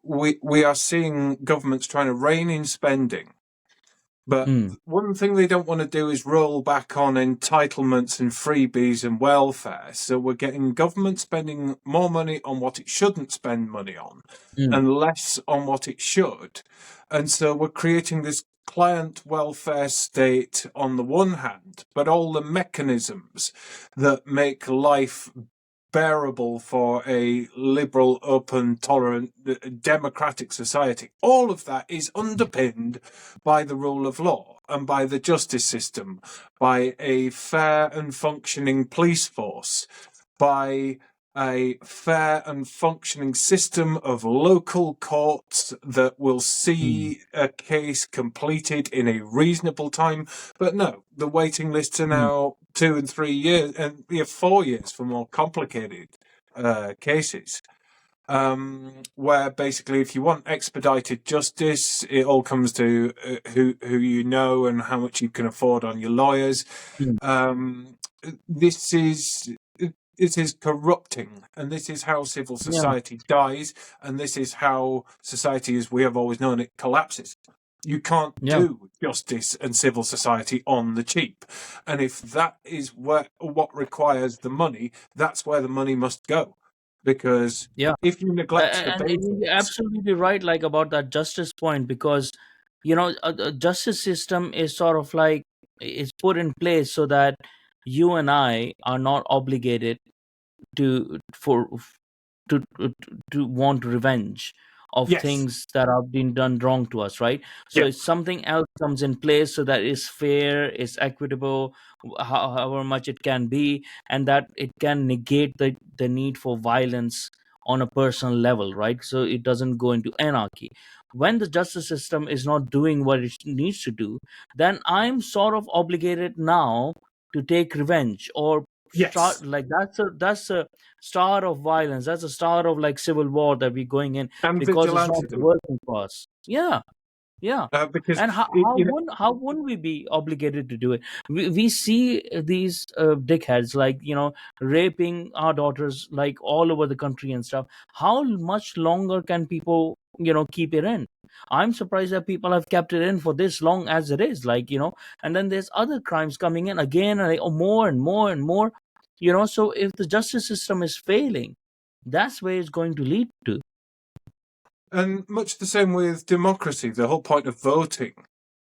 we are seeing governments trying to rein in spending. But
Hmm.
one thing they don't want to do is roll back on entitlements and freebies and welfare. So we're getting government spending more money on what it shouldn't spend money on
Hmm.
and less on what it should. And so we're creating this client welfare state on the one hand, but all the mechanisms that make life bearable for a liberal, open, tolerant, democratic society. All of that is underpinned by the rule of law and by the justice system, by a fair and functioning police force, by a fair and functioning system of local courts that will
Hmm.
see a case completed in a reasonable time. But no, the waiting lists are
Hmm.
now 2 and 3 years, and 4 years for more complicated cases. Where basically, if you want expedited justice, it all comes to who you know and how much you can afford on your lawyers.
Hmm.
Um, this is it is corrupting, and this is how civil
Yeah.
society dies, and this is how society, as we have always known it, collapses. You can't
Yeah.
do justice and civil society on the cheap, and if that is what requires the money, that's where the money must go, because
Yeah.
if you neglect the
And you're
basics,
absolutely right, like about that justice point, because a justice system is sort of like it's put in place so that you and I are not obligated to for to to want revenge of
yes,
things that have been done wrong to us, right? So
yeah,
it's something else comes in place so that it's fair, it's equitable, however much it can be, and that it can negate the need for violence on a personal level, right? So it doesn't go into anarchy. When the justice system is not doing what it needs to do, then I'm sort of obligated now to take revenge or
yes,
start like that's a start of violence. That's a start of like civil war that we're going in
and
because it's not
vigilantism,
working for us. Yeah, yeah.
because
And
you know,
how wouldn't we be obligated to do it? We see these dickheads like raping our daughters like all over the country and stuff. How much longer can people keep it in? I'm surprised that people have kept it in for this long as it is. And then there's other crimes coming in again and more and more and more. So if the justice system is failing, that's where it's going to lead to.
and much the same with democracy. The whole point of voting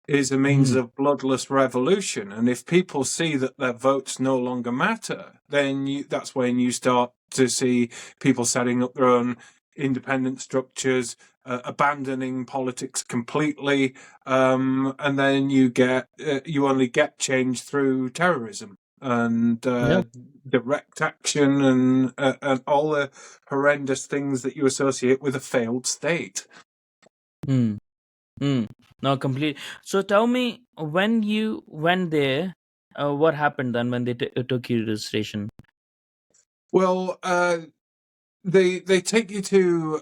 is a means
Mm.
of bloodless revolution. And if people see that their votes no longer matter, then that's when you start to see people setting up their own independent structures, abandoning politics completely, and then you only get change through terrorism and
Yeah.
direct action and all the horrendous things that you associate with a failed state.
Mm. Mm. No, complete. So tell me, when you went there, what happened then when they took you to the station?
Well, they take you to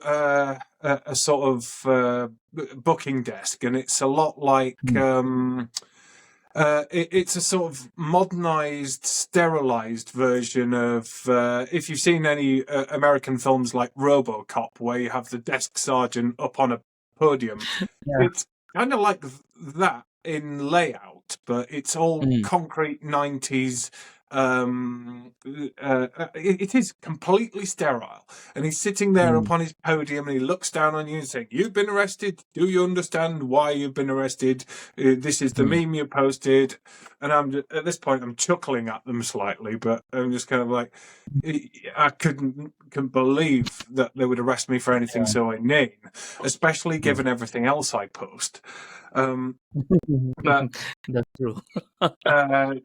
a sort of booking desk, and it's a lot like
Mm.
it's a sort of modernized, sterilized version of if you've seen any American films like RoboCop, where you have the desk sergeant up on a podium.
Yeah.
It's kind of like that in layout, but it's all
Mm.
concrete 90s. It is completely sterile, and he's sitting there
Mm.
upon his podium, and he looks down on you and saying, "You've been arrested. Do you understand why you've been arrested? This is the
Mm.
meme you posted." And at this point, I'm chuckling at them slightly, but I'm just kind of like, I couldn't believe that they would arrest me for anything so inane, especially
Mm.
given everything else I post. But
That's true.
uh,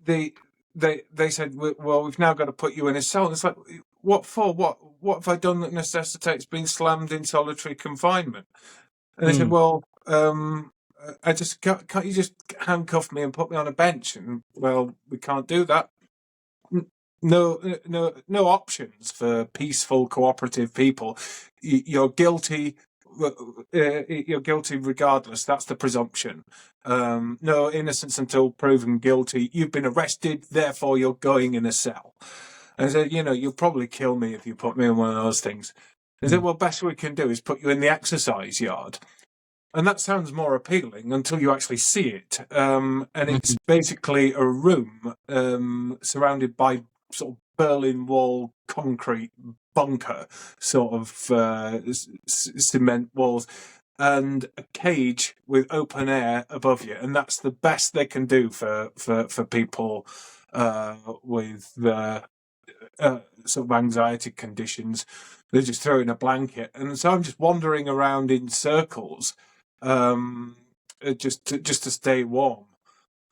they said, "Well, we've now got to put you in a cell." And it's like, what for? What have I done that necessitates being slammed in solitary confinement? And they said,
Mm.
"Well, I just can't you just handcuff me and put me on a bench?" And well, we can't do that. No options for peaceful, cooperative people. You're guilty. You're guilty regardless. That's the presumption. No innocence until proven guilty. You've been arrested, therefore you're going in a cell. And I said, you'll probably kill me if you put me in one of those things. They said, well, best we can do is put you in the exercise yard. And that sounds more appealing until you actually see it. And it's basically a room surrounded by sort of Berlin Wall concrete bunker, sort of cement walls, and a cage with open air above you. And that's the best they can do for people with sort of anxiety conditions. They just throw in a blanket. And so I'm just wandering around in circles just to stay warm.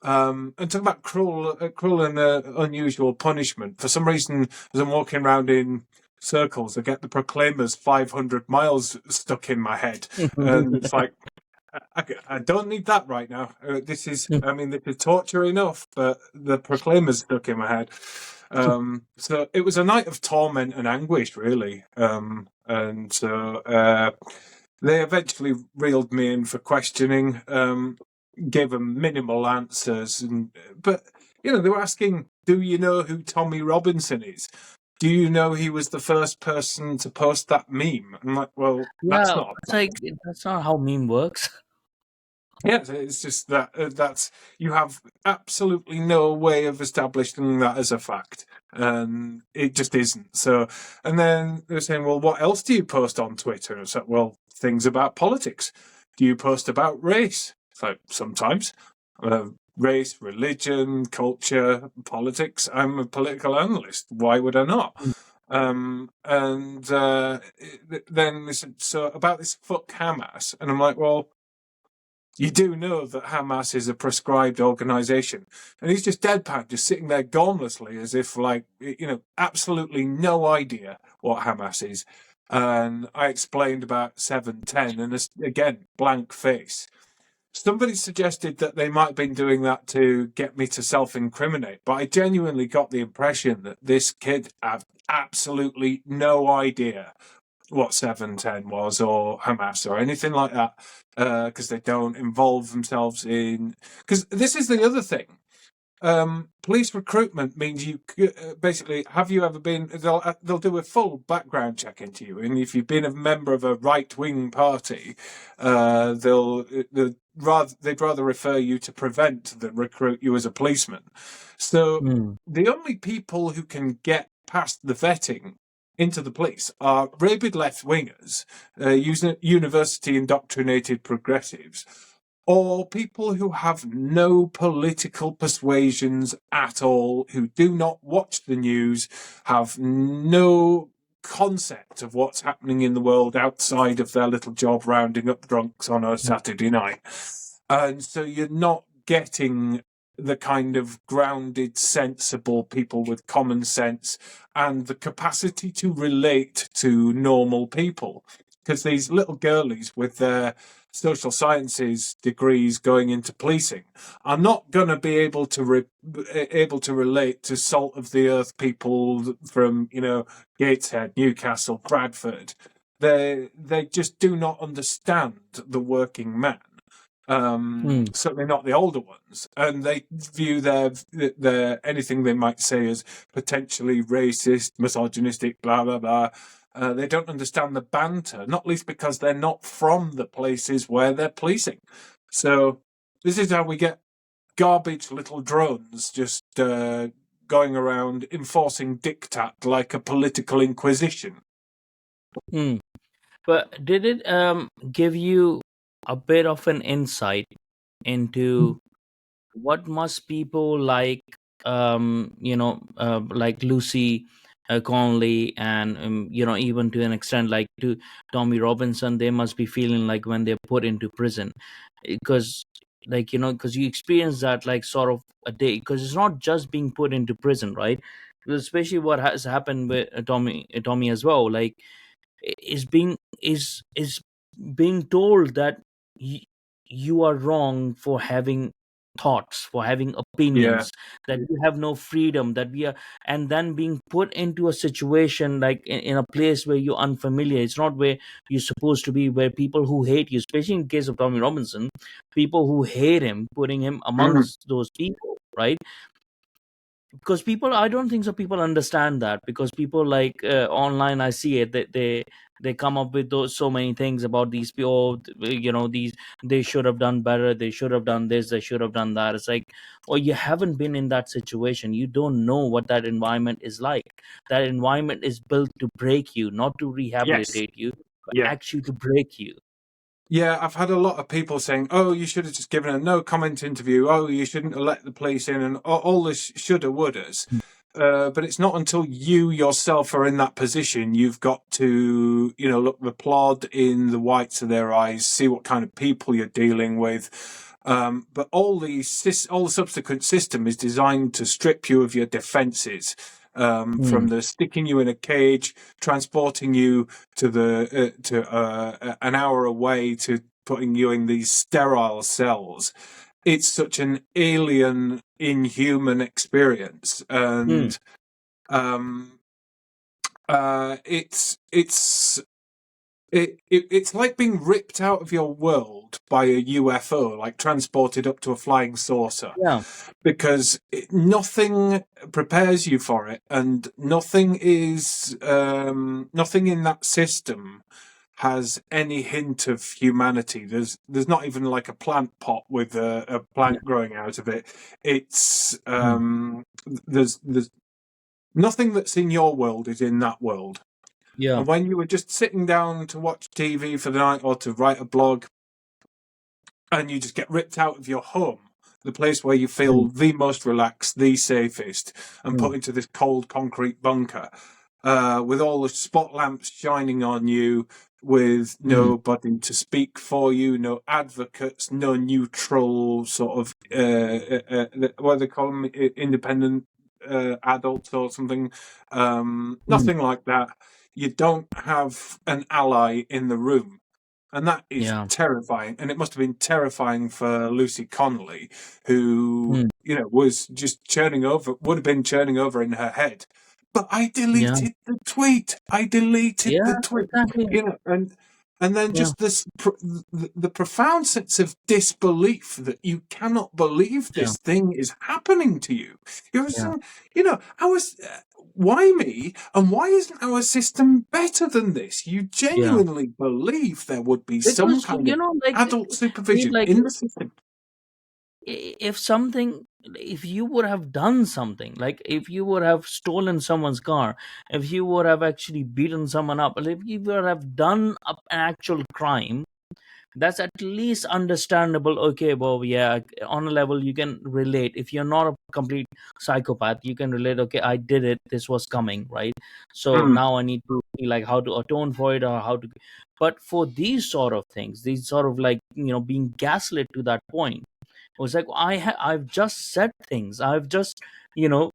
And talking about cruel and unusual punishment. For some reason, as I'm walking around in circles, I get the Proclaimers 500 miles stuck in my head, and it's like, I don't need that right now. This is torture enough, but the Proclaimers stuck in my head. So it was a night of torment and anguish, really. And so they eventually reeled me in for questioning. Gave them minimal answers, but they were asking, do you know who Tommy Robinson is? Do you know he was the first person to post that meme? I'm like, well, that's not.
It's like that's not how meme works.
Yeah, it's just that's you have absolutely no way of establishing that as a fact, and it just isn't. So, and then they're saying, well, what else do you post on Twitter? And it's like, well, things about politics. Do you post about race? It's like, sometimes. Race, religion, culture, politics. I'm a political analyst. Why would I not? And then they said, so about this fuck Hamas. And I'm like, well, you do know that Hamas is a proscribed organization. And he's just deadpan, just sitting there gormlessly as if, like, absolutely no idea what Hamas is. And I explained about 710, and again, blank face. Somebody suggested that they might have been doing that to get me to self-incriminate, but I genuinely got the impression that this kid had absolutely no idea what 710 was or Hamas or anything like that, because they don't involve themselves in... Because this is the other thing. Police recruitment means you basically, have you ever been... They'll do a full background check into you, and if you've been a member of a right-wing party, they'd rather refer you to Prevent than recruit you as a policeman. So the only people who can get past the vetting into the police are rabid left-wingers, university-indoctrinated progressives, or people who have no political persuasions at all, who do not watch the news, have no concept of what's happening in the world outside of their little job rounding up drunks on a Saturday night. And so you're not getting the kind of grounded, sensible people with common sense and the capacity to relate to normal people. Because these little girlies with their social sciences degrees going into policing are not going to be able to relate to salt of the earth people from Gateshead, Newcastle, Bradford. They just do not understand the working man. Certainly not the older ones, and they view their anything they might say as potentially racist, misogynistic, blah blah blah. They don't understand the banter, not least because they're not from the places where they're policing. So this is how we get garbage little drones just going around enforcing diktat like a political inquisition.
But did it give you a bit of an insight into what must people like like Lucy Conley and even to an extent like to Tommy Robinson, they must be feeling like when they're put into prison, because because you experience that like sort of a day, because it's not just being put into prison, right? Especially what has happened with Tommy as well, like is being told that you are wrong for having thoughts, for having opinions, that you have no freedom, that we are, and then being put into a situation like in a place where you're unfamiliar. It's not where you're supposed to be, where people who hate you, especially in case of Tommy Robinson, people who hate him, putting him amongst those people, right? because people, I don't think so people understand that, because people like online, I see it, that they come up with those so many things about these people. These, they should have done better, they should have done this, they should have done that. It's like, well, you haven't been in that situation, you don't know what that environment is like. That environment is built to break you, not to
Yes.
rehabilitate you, but
Yeah.
actually to break you.
Yeah, I've had a lot of people saying, "Oh, you should have just given a no comment interview. Oh, you shouldn't have let the police in," and all this shoulda, wouldas. But it's not until you yourself are in that position you've got to, look the plod in the whites of their eyes, see what kind of people you're dealing with. But all the subsequent system is designed to strip you of your defences. From the sticking you in a cage, transporting you to an hour away, to putting you in these sterile cells. It's such an alien, inhuman experience,
Hmm.
and it's like being ripped out of your world by a UFO, like transported up to a flying saucer,
Yeah.
because nothing prepares you for it, and nothing in that system has any hint of humanity. There's not even like a plant pot with a
Yeah.
plant growing out of it. It's
Hmm.
there's nothing that's in your world is in that world.
Yeah.
And when you were just sitting down to watch TV for the night or to write a blog, and you just get ripped out of your home, the place where you feel
Hmm.
the most relaxed, the safest, and
Hmm.
put into this cold concrete bunker, with all the spot lamps shining on you, with
Hmm.
nobody to speak for you, no advocates, no neutral sort of what do they call them, independent adults or something,
Hmm.
nothing like that. You don't have an ally in the room. And that is
Yeah.
terrifying. And it must have been terrifying for Lucy Connolly, who,
Hmm.
was just would have been churning over in her head. But I
Yeah.
deleted the tweet. I deleted
Yeah.
the tweet.
Exactly.
And then
Yeah.
just the profound sense of disbelief that you cannot believe
Yeah.
this thing is happening to you. You're
Yeah.
saying, I was. Why me? And why isn't our system better than this? You
Yeah.
genuinely believe there would be some
Because
kind of
like,
adult supervision
like,
in the system.
if something, if you would have done something, like if you would have stolen someone's car, if you would have actually beaten someone up, if you would have done an actual crime, that's at least understandable. Okay, well, yeah, on a level you can relate. If you're not a complete psychopath, you can relate. Okay, I did it, this was coming, right? So
Mm.
now I need to see like how to atone for it, or how to. But for these sort of things, these sort of like, being gaslit to that point, it was like, I've just said things, I've just, you know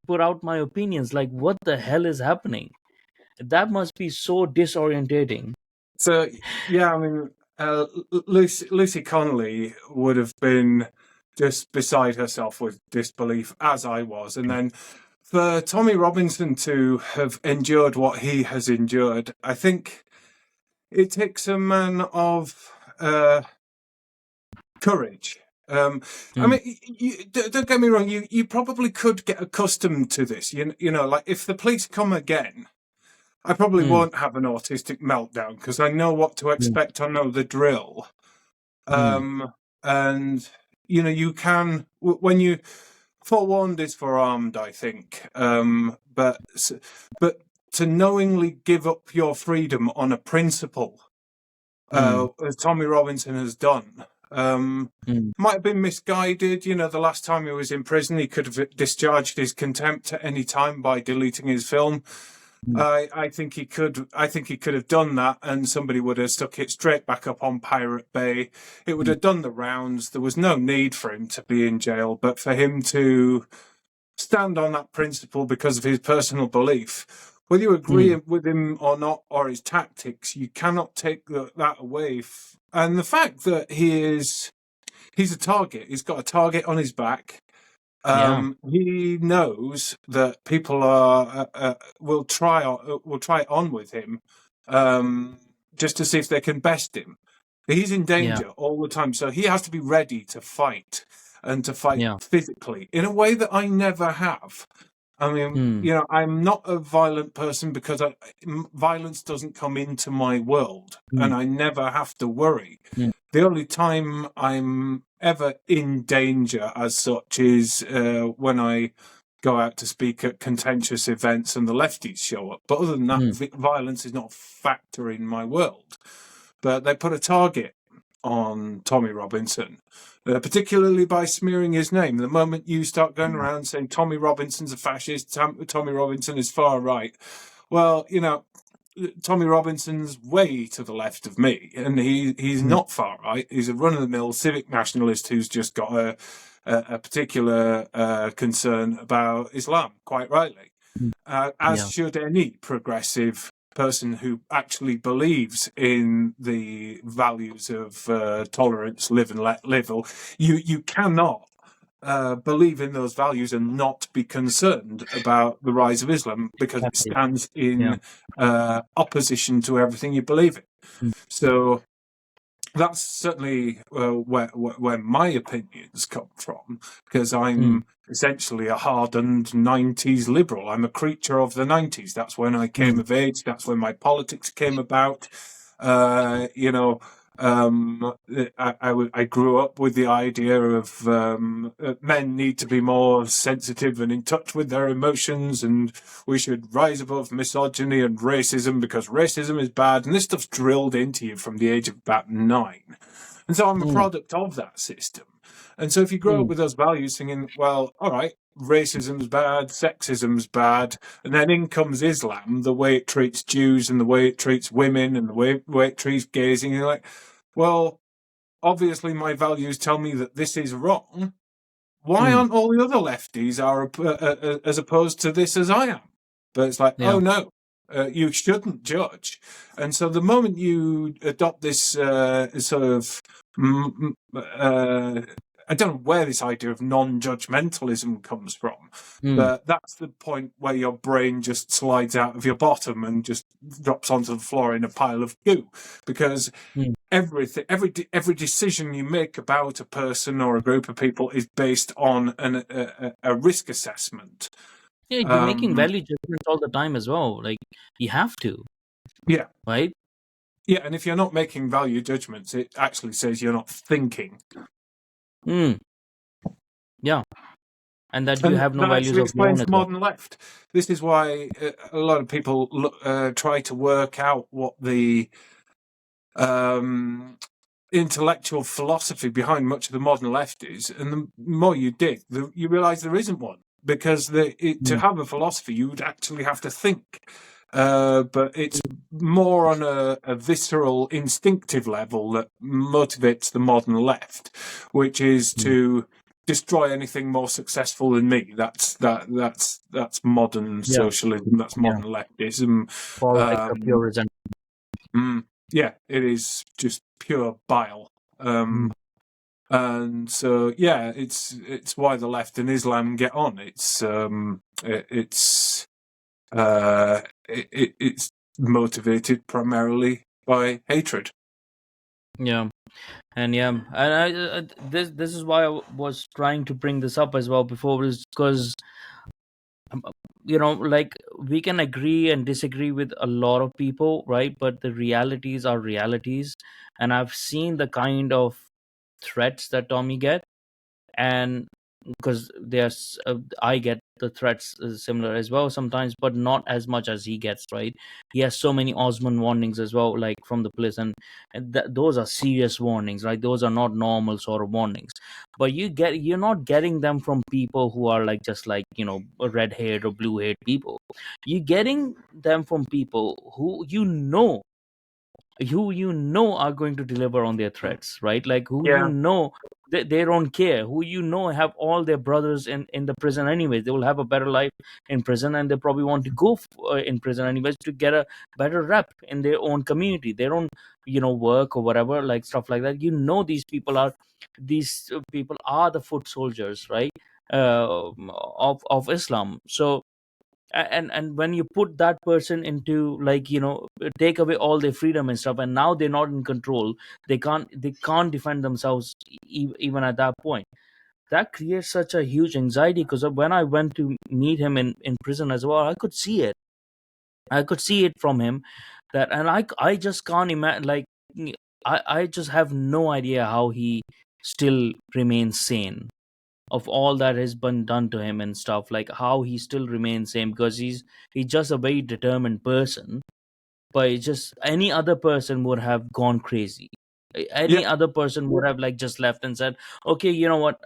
put out my opinions, like what the hell is happening? That must be so disorientating.
So, yeah, I mean, Lucy Connolly would have been just beside herself with disbelief, as I was. And then for Tommy Robinson to have endured what he has endured, I think it takes a man of courage. I
Mm,
mean, don't get me wrong. You probably could get accustomed to this. Like if the police come again, I probably
mm,
won't have an autistic meltdown because I know what to
mm,
expect. I know the drill.
mm.
And you can when you forewarned is forearmed, I think. But to knowingly give up your freedom on a principle,
Mm,
as Tommy Robinson has done.
mm,
Might have been misguided. The last time he was in prison, he could have discharged his contempt at any time by deleting his film.
mm,
I think he could. I think he could have done that, and somebody would have stuck it straight back up on Pirate Bay. It would
mm,
have done the rounds. There was no need for him to be in jail, but for him to stand on that principle because of his personal belief, whether you agree
mm.
with him or not, or his tactics, you cannot take that away. And the fact that he's a target, he's got a target on his back.
Yeah,
He knows that people will try it on with him, just to see if they can best him. He's in
yeah,
danger all the time, so he has to be ready to fight. and to fight
Yeah.
physically in a way that I never have. I mean,
Mm.
I'm not a violent person because violence doesn't come into my world,
Mm.
and I never have to worry.
Mm.
The only time I'm ever in danger as such is when I go out to speak at contentious events and the lefties show up. But other than that,
Mm.
violence is not a factor in my world. But they put a target on Tommy Robinson, particularly by smearing his name. The moment you start going around saying Tommy Robinson's a fascist, Tommy Robinson is far right, well, Tommy Robinson's way to the left of me, and he's
Mm.
not far right. He's a run-of-the-mill civic nationalist who's just got a particular concern about Islam, quite rightly,
Mm.
as
Yeah.
should any progressive person who actually believes in the values of tolerance, live and let live. You cannot believe in those values and not be concerned about the rise of Islam because it
Exactly.
stands
Yeah.
in opposition to everything you believe in.
Mm.
So that's certainly where my opinions come from, because
Mm.
I'm essentially a hardened 90s liberal. I'm a creature of the 90s. That's when I came
Mm.
of age. That's when my politics came about. Uh, you know, I grew up with the idea of men need to be more sensitive and in touch with their emotions, and we should rise above misogyny and racism because racism is bad. And this stuff's drilled into you from the age of about 9. And so I'm a
Mm.
product of that system. And so if you grow up
Mm.
with those values thinking, well, all right, racism's bad, sexism's bad, and then in comes Islam, the way it treats Jews and the way it treats women and the way it treats gays, and you're like, well, obviously my values tell me that this is wrong. Why
Mm.
aren't all the other lefties as opposed to this as I am? But it's like,
Yeah.
oh no, you shouldn't judge. And so the moment you adopt this sort of, I don't know where this idea of non-judgmentalism comes from,
Mm.
but that's the point where your brain just slides out of your bottom and just drops onto the floor in a pile of goo, because
Mm.
every decision you make about a person or a group of people is based on a risk assessment.
Yeah, you're making value judgments all the time as well. Like, you have to,
Yeah,
right?
yeah, and if you're not making value judgments, it actually says you're not thinking,
Mm. Yeah. And that you
and
have no
that
values
actually
of your own
explains
as
the
well.
modern left. This is why a lot of people try to work out what the intellectual philosophy behind much of the modern left is, and the more you dig, you realise there isn't one, because to
Mm.
have a philosophy, you would actually have to think. But it's more on a visceral, instinctive level that motivates the modern left, which is to destroy anything more successful than me. That's modern
Yeah.
socialism. That's
Yeah.
modern leftism.
Politics of pure resentment.
Yeah, it is just pure bile.
Mm.
And so, yeah, it's why the left and Islam get on. It's motivated primarily by hatred.
Yeah. And this is why I was trying to bring this up as well before, is because like, we can agree and disagree with a lot of people, right? But the realities are realities, and I've seen the kind of threats that Tommy get, and because I get the threats similar as well sometimes, but not as much as he gets, right? He has so many Osman warnings as well, like from the police, and those are serious warnings, right? Those are not normal sort of warnings. But you're not getting them from people who are like, just like, red haired or blue haired people. You're getting them from people who are going to deliver on their threats, right? Like, who
Yeah,
they don't care, who have all their brothers in the prison anyways. They will have a better life in prison, and they probably want to go in prison anyways to get a better rep in their own community, their own work or whatever, like stuff like that. These people are the foot soldiers, right? Of Islam. So, and when you put that person into, like, take away all their freedom and stuff, and now they're not in control, they can't defend themselves even at that point. that creates such a huge anxiety, because when I went to meet him in prison as well, I could see it from him, that, and I just can't imagine, like, I just have no idea how he still remains sane of all that has been done to him and stuff, like how he still remains sane, because he's just a very determined person. But it's just any other person would have gone crazy.
Yeah.
Any other person would have like just left and said, okay, you know what,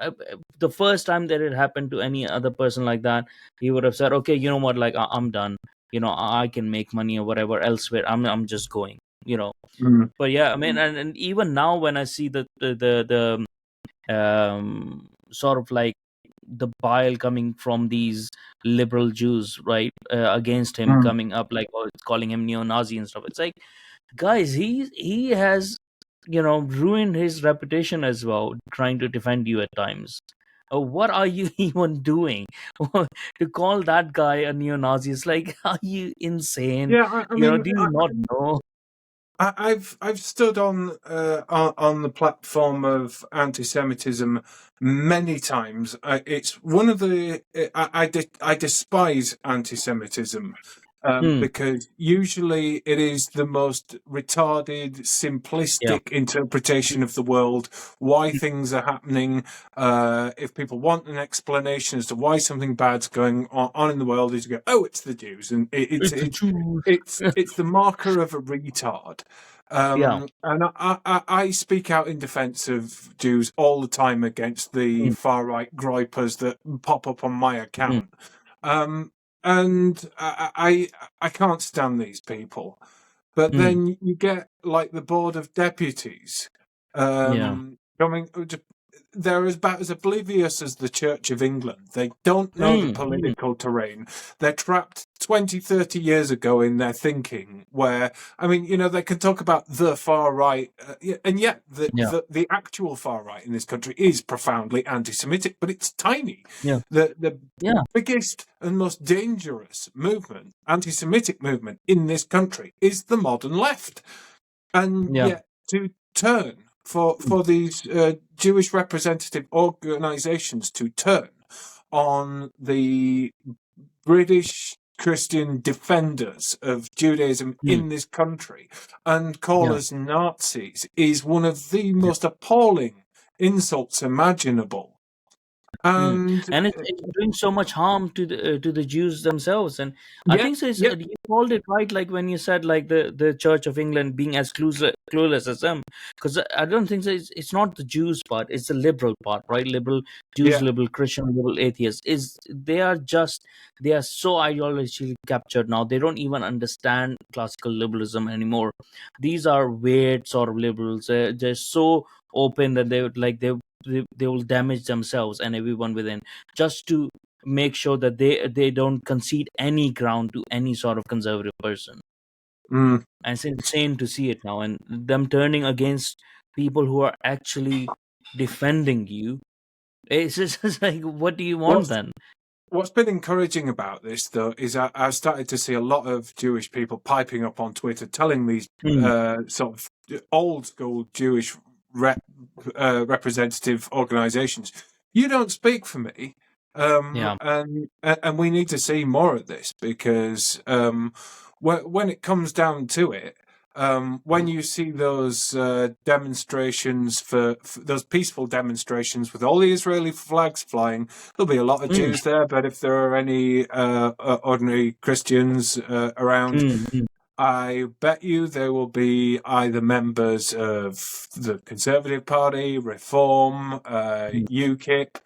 the first time that it happened to any other person like that, he would have said, okay, you know what, like, I'm done, I can make money or whatever elsewhere, I'm just going, you know.
Mm,
But yeah, I mean, and even now when I see the sort of like the bile coming from these liberal Jews, right, against him,
mm,
coming up, like, calling him neo-Nazi and stuff. It's like, guys, he has, ruined his reputation as well, trying to defend you at times. What are you even doing to call that guy a neo-Nazi? It's like, are you insane?
yeah. I mean,
Do you not know?
I've stood on the platform of anti-Semitism many times. It's one of the I despise anti-Semitism
Hmm.
because usually it is the most retarded,
Yeah.
simplistic interpretation of the world, why things are happening. If people want an explanation as to why something bad's going on in the world, is to go, oh, it's the Jews, and
It's the Jews.
it's the marker of a retard.
Yeah.
And I speak out in defense of Jews all the time against the
Mm,
far right gripers that pop up on my
mm,
account. Um, and I can't stand these people. But
mm.
then you get like the Board of Deputies
Yeah.
coming. They're about as oblivious as the Church of England. They don't know the
Mm, mm.
political terrain. They're trapped 20, 30 years ago in their thinking, where, I mean, they can talk about the far right, and yet
Yeah.
the actual far right in this country is profoundly anti Semitic, but it's tiny.
Yeah.
The
Yeah.
biggest and most dangerous movement, anti Semitic movement in this country, is the modern left. And
Yeah.
yet to turn
Mm,
for these Jewish representative organisations to turn on the British Christian defenders of Judaism
mm.
in this country and call
Yeah.
us Nazis is one of the
Yeah.
most appalling insults imaginable.
Mm.
And
And it's doing so much harm to the Jews themselves. And I
yeah,
think so.
yeah,
You called it right, like when you said like the Church of England being as clueless as them, because I don't think so. It's not the Jews part; it's the liberal part, right? Liberal Jews,
yeah.
liberal Christian, liberal atheists. Is they are so ideologically captured now. They don't even understand classical liberalism anymore. These are weird sort of liberals. They're so open that they would like they will damage themselves and everyone within, just to make sure that they don't concede any ground to any sort of conservative person.
Mm.
And it's insane to see it now, and them turning against people who are actually defending you. It's just like, what do you want
What's
then?
What's been encouraging about this, though, is I've started to see a lot of Jewish people piping up on Twitter, telling these
Mm,
sort of old school Jewish representative organisations, "You don't speak for me,"
yeah.
and we need to see more of this because when it comes down to it, when you see those demonstrations for those peaceful demonstrations with all the Israeli flags flying, there'll be a lot of
Mm,
Jews there. But if there are any ordinary Christians around,
mm, mm,
I bet you there will be either members of the Conservative Party, Reform,
mm.
UKIP.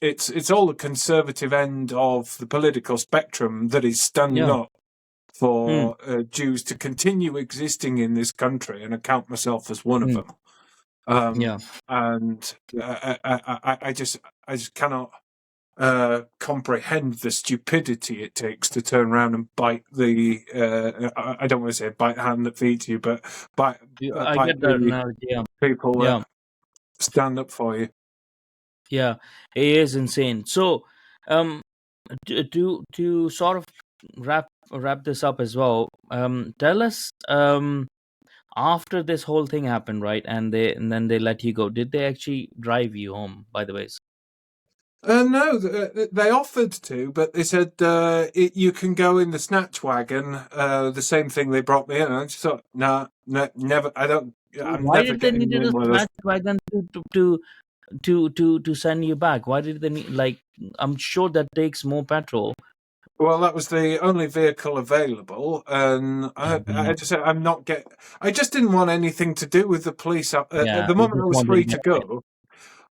It's all the conservative end of the political spectrum that is standing
Yeah.
up
Mm,
for Jews to continue existing in this country, and I count myself as one of
mm.
them. Um,
Yeah.
and I just cannot comprehend the stupidity it takes to turn around and bite the. I don't want to say bite the hand that feeds you, but
I
bite
get that
the
analogy. Yeah.
people
Yeah.
that stand up for you.
Yeah. It is insane. So um to sort of wrap this up as well, tell us, after this whole thing happened, right? And then they let you go. Did they actually drive you home? By the way.
No, they offered to, but they said you can go in the snatch wagon. The same thing they brought me in. And I just thought, nah, never. I don't. I'm
Why
never
did they
getting
needed
in
a
one of those.
snatch wagon to send you back? Why did they need, like? I'm sure that takes more petrol.
Well, that was the only vehicle available, and
Yeah,
I just said I'm not get. I just didn't want anything to do with the police. At
yeah.
the
You
moment I
just
was
wanted to
free
get
to
away.
go,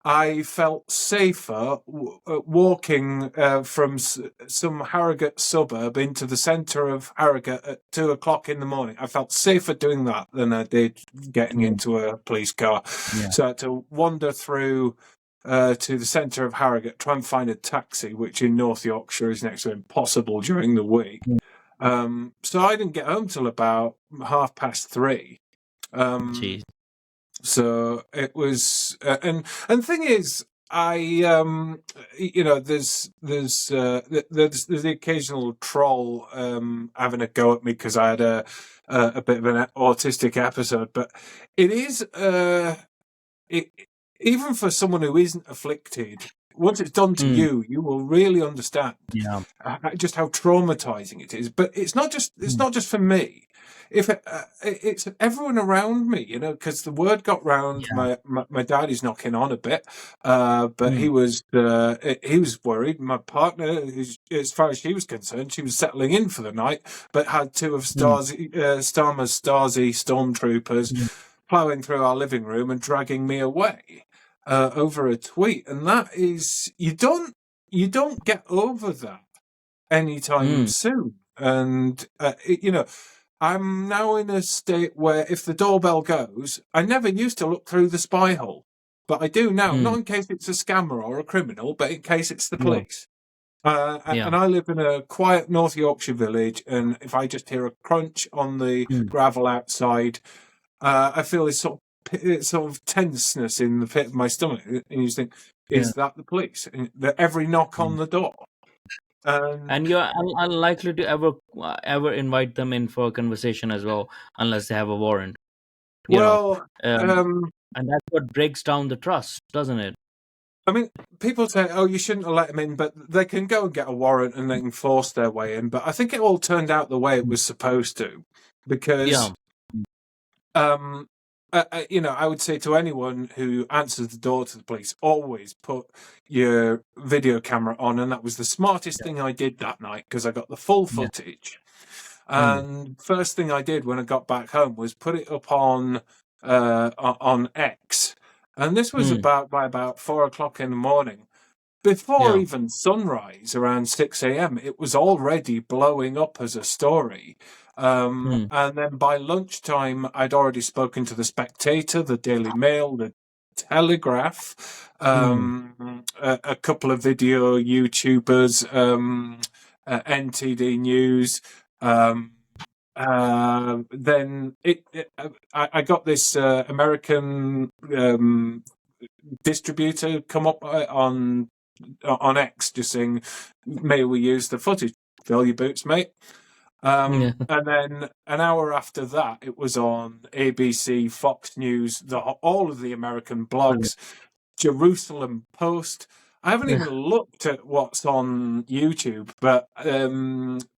I felt safer walking from some Harrogate suburb into the centre of Harrogate at 2 o'clock in the morning. I felt safer doing that than I did getting
Mm,
into a police car.
yeah.
So I had to wander through to the centre of Harrogate, try and find a taxi, which in North Yorkshire is next to impossible during the week.
Mm,
So I didn't get home till about 3:30.
Jeez.
So it was, and thing is, there's the occasional troll having a go at me because I had a bit of an autistic episode, but it is it, even for someone who isn't afflicted. Once it's done to
Mm,
you, you will really understand
yeah.
just how traumatizing it is. But it's not
Mm,
just for me. If it's everyone around me, because the word got round.
yeah.
My dad is knocking on a bit, but
Mm,
he was worried. My partner, as far as she was concerned, she was settling in for the night, but had two of
mm,
Starmer's Stasi stormtroopers
mm,
ploughing through our living room and dragging me away over a tweet, and that is you don't get over that anytime
mm,
soon. And I'm now in a state where if the doorbell goes, I never used to look through the spy hole, but I do now.
mm,
Not in case it's a scammer or a criminal, but in case it's the
yeah.
police.
Yeah.
And I live in a quiet North Yorkshire village, and if I just hear a crunch on the
Mm,
gravel outside, I feel this sort of tenseness in the pit of my stomach, and you just think,
yeah.
is that the police? And every knock on
Mm.
the door,
And
and
you're unlikely to ever invite them in for a conversation as well, unless they have a warrant. You know,
well,
um,
um,
and that's what breaks down the trust, doesn't it?
I mean, people say, "Oh, you shouldn't have let them in," but they can go and get a warrant and they can force their way in. But I think it all turned out the way it
Mm.
was supposed to, because
Yeah. Mm,
um, I would say to anyone who answers the door to the police, always put your video camera on, and that was the smartest thing I did that night because I got the full
yeah.
footage.
Mm,
And first thing I did when I got back home was put it up on X, and this was
mm,
by about 4 o'clock in the morning. Before
yeah.
even sunrise, around 6 a.m., it was already blowing up as a story.
Mm,
And then by lunchtime, I'd already spoken to the Spectator, the Daily Mail, the Telegraph,
mm,
a couple of video YouTubers, NTD News. Um, then I got this American distributor come up on X just saying, "May we use the footage? Fill your boots, mate."
yeah.
And then an hour after that, it was on ABC, Fox News, all of the American blogs, Jerusalem Post. I haven't even looked at what's on YouTube, but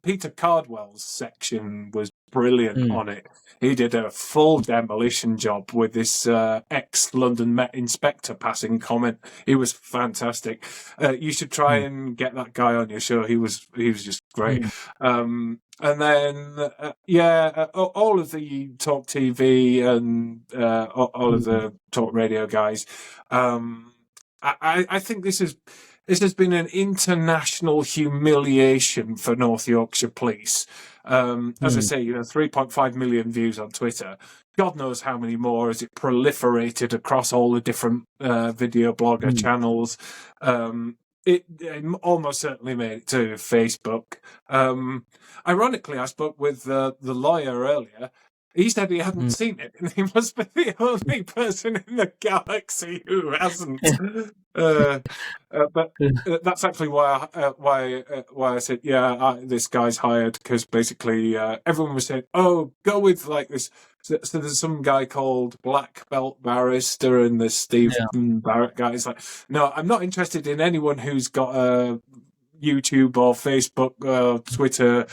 Peter Cardwell's section was brilliant
Mm,
on it. He did a full demolition job with this ex-London Met inspector passing comment. He was fantastic. You should try
mm,
and get that guy on your show. He was just great.
mm,
And then all of the talk TV and all of
mm,
the talk radio guys. I think this has been an international humiliation for North Yorkshire Police. As I
mm,
say, 3.5 million views on Twitter. God knows how many more as it proliferated across all the different video blogger
mm,
channels. It almost certainly made it to Facebook. Ironically, I spoke with the lawyer earlier. He said he hadn't
Mm.
seen it, and he must be the only person in the galaxy who hasn't. But that's actually why I said, yeah, this guy's hired, because basically everyone was saying, oh, go with like this. So there's some guy called Black Belt Barrister, and this Steve
Yeah.
Barrett guy is like, no, I'm not interested in anyone who's got a YouTube or Facebook or Twitter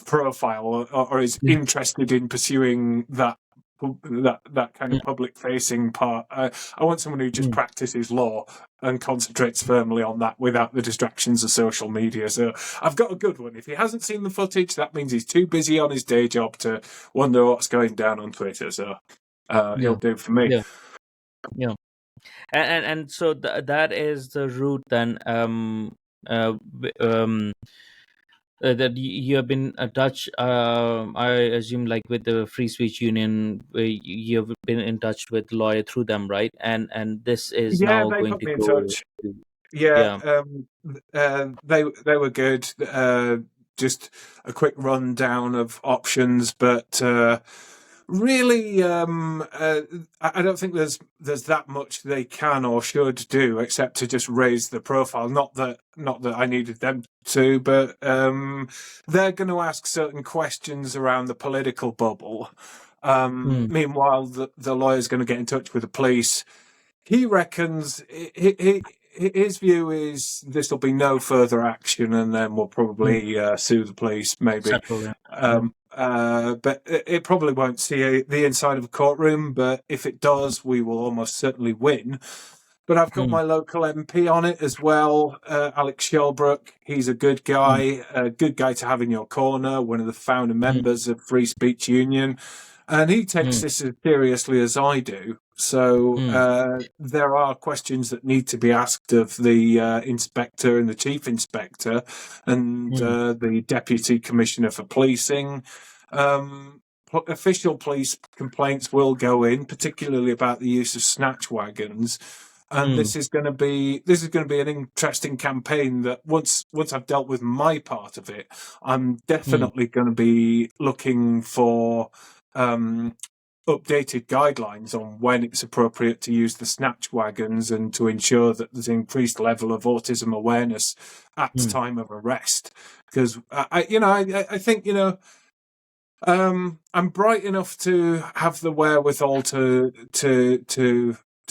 profile, or is
Yeah.
interested in pursuing that kind of public facing part. I want someone who just
Mm.
practices law and concentrates firmly on that without the distractions of social media. So I've got a good one. If he hasn't seen the footage, that means he's too busy on his day job to wonder what's going down on Twitter. So he'll
Yeah.
do for me.
Yeah. Yeah. And so that is the route then. That you have been in touch, I assume, like with the Free Speech Union, where you have been in touch with lawyer through them, right? And this is
Yeah,
now
they
going
put
to
me in
go
touch.
to,
Yeah,
yeah.
they were good. Just a quick rundown of options, but really, I don't think there's that much they can or should do except to just raise the profile. Not that I needed them to, but they're going to ask certain questions around the political bubble.
Mm.
Meanwhile, the lawyer's going to get in touch with the police. He reckons his view is this will be no further action, and then we'll
Mm.
probably sue the police, maybe.
Settle, yeah.
But it probably won't see the inside of a courtroom. But if it does, we will almost certainly win. But I've got
Mm.
my local MP on it as well, Alex Shelbrook. He's a good
Mm.
guy, to have in your corner, one of the founder
Mm.
members of Free Speech Union. And he takes
Mm.
this as seriously as I do. So
Mm.
there are questions that need to be asked of the inspector and the chief inspector and
Mm.
the deputy commissioner for policing. Official police complaints will go in, particularly about the use of snatch wagons. And
Mm.
this is going to be an interesting campaign that once I've dealt with my part of it, I'm definitely going to be looking for updated guidelines on when it's appropriate to use the snatch wagons and to ensure that there's increased level of autism awareness at
Mm.
time of arrest. Because I think I'm bright enough to have the wherewithal to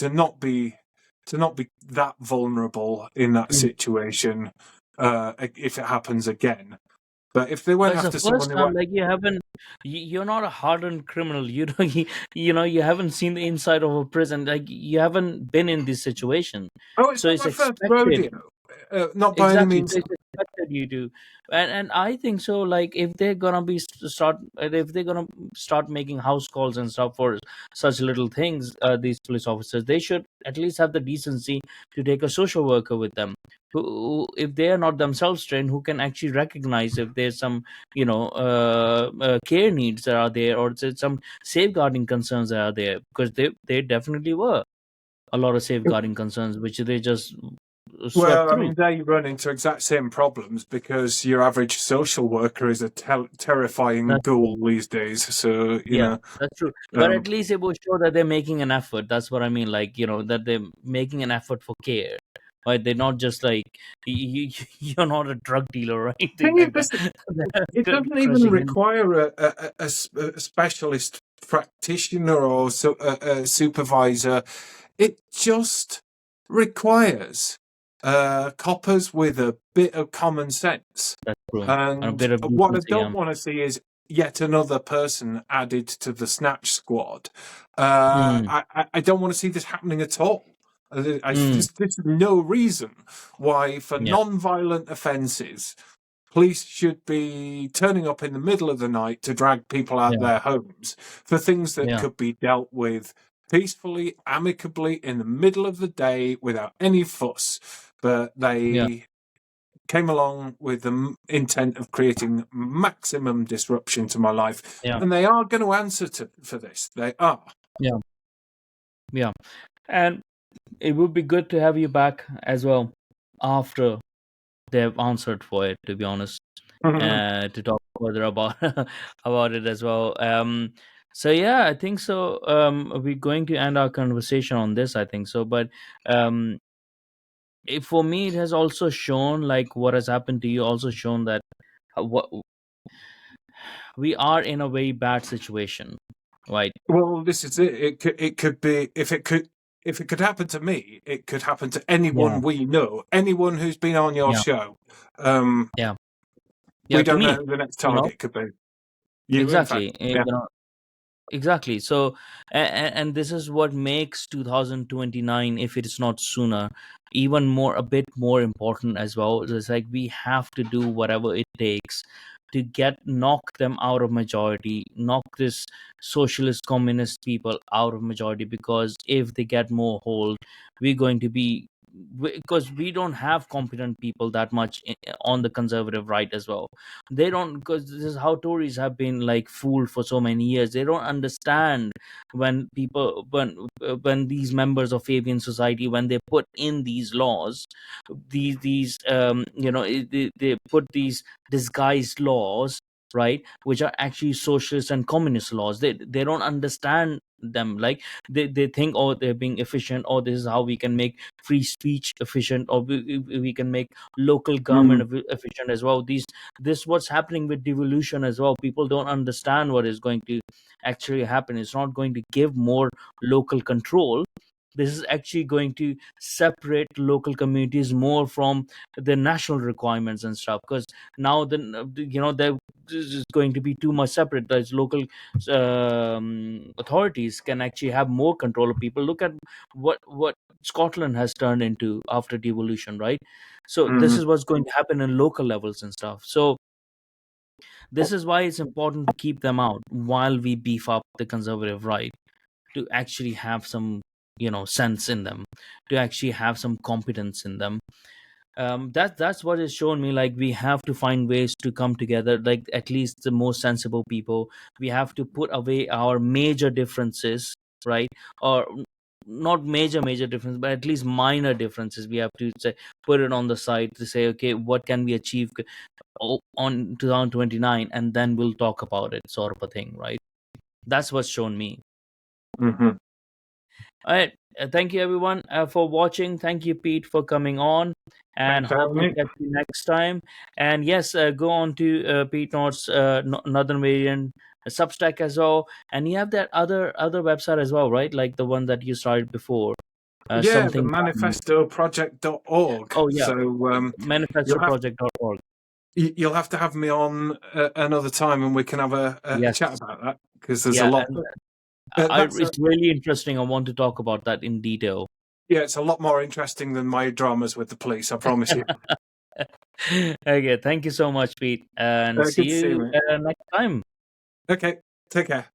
not be that vulnerable in that
Mm.
situation if it happens again. But if they
But
went
it's the
after someone
first
who,
time, like you're not a hardened criminal. You haven't seen the inside of a prison. Like you haven't been in this situation,
oh, it's
so
not
it's
my first
expected.
rodeo, not by any
Exactly.
means.
So it's expected you to, and I think so. Like if they're gonna start making house calls and stuff for such little things, these police officers, they should at least have the decency to take a social worker with them, if they are not themselves trained, who can actually recognize if there's some care needs that are there, or there's some safeguarding concerns that are there, because they definitely were a lot of safeguarding concerns which they just swept
Well, I
through.
mean, they run into exact same problems because your average social worker is a terrifying
That's true.
ghoul these days. So,
Yeah, that's true. But
um,
at least it will show that they're making an effort. That's what I mean. Like, that they're making an effort for care. Right? They're not just like you're not a drug dealer or anything
thing is,
like that.
listen, it
They're
doesn't even
crushing in.
require a specialist practitioner or a supervisor. It just requires coppers with a bit of common sense.
That's true. And a
And
bit of
what I
decency.
don't want to see is yet another person added to the snatch squad.
Mm,
I don't want to see this happening at all.
mm,
There's no reason why, for
yeah,
non-violent offences, police should be turning up in the middle of the night to drag people out
yeah,
their homes for things that
yeah,
could be dealt with peacefully, amicably, in the middle of the day without any fuss. But
yeah,
they came along with the intent of creating maximum disruption to my life,
yeah,
and they are going to answer for this. They are.
yeah, yeah. And it would be good to have you back as well after they've answered for it, to be honest. to talk further about about it as well. So yeah, I think so. We're going to end our conversation on this. I think so, but um, for me, it has also shown like what has happened to you. Also shown that what we are in a very bad situation, right?
Well, this is it. It could be if it could happen to me, it could happen to anyone
Yeah,
we know, anyone who's been on your
yeah,
show. Um,
yeah,
we
yeah. To
don't know
me,
who the next
you know,
target could be. You, in fact,
exactly.
yeah.
Exactly. So, and this is what makes 2029, if it is not sooner, even more a bit more important as well. It's like we have to do whatever it takes to knock them out of majority, knock this socialist communist people out of majority, because if they get more hold, we're going to be, because we don't have competent people that much on the conservative right as well. They don't, because this is how Tories have been like fooled for so many years. They don't understand when people, when these members of Fabian society, when they put in these laws, these they put these disguised laws, right, which are actually socialist and communist laws. They don't understand them. Like they think, oh, they're being efficient, or this is how we can make free speech efficient, or we can make local government
Mm,
efficient as well. This what's happening with devolution as well. People don't understand what is going to actually happen. It's not going to give more local control. This is actually going to separate local communities more from the national requirements and stuff, because now there is going to be too much separate. Those local authorities can actually have more control of people. Look at what Scotland has turned into after devolution, right? So this
mm.
is what's going to happen in local levels and stuff. So this is why it's important to keep them out while we beef up the conservative right, to actually have some sense in them, to actually have some competence in them. That's what has shown me. Like we have to find ways to come together, like at least the most sensible people. We have to put away our major differences, right? Or not major difference, but at least minor differences. We have to say, put it on the side to say, okay, what can we achieve on 2029, and then we'll talk about it, sort of a thing, right? That's what's shown me.
Hmm.
All right. Thank you, everyone, for watching. Thank you, Pete, for coming on, and
Thanks for
hope
having
to
me.
catch you next time. And yes, go on to Pete North's Northern Variant Substack as well. And you have that other website as well, right? Like the one that you started before,
Yeah, the
something.
manifestoproject.org.
Oh yeah,
So you'll have
manifestoproject.org.
you'll have to have me on another time, and we can have a
Yes,
chat about that, because there's a
yeah,
lot.
and
That's
it's really interesting. I want to talk about that in detail.
Yeah, it's a lot more interesting than my dramas with the police. I promise you.
Okay, thank you so much, Pete, and see
Good to see you,
you
mate.
next time.
Okay, take care.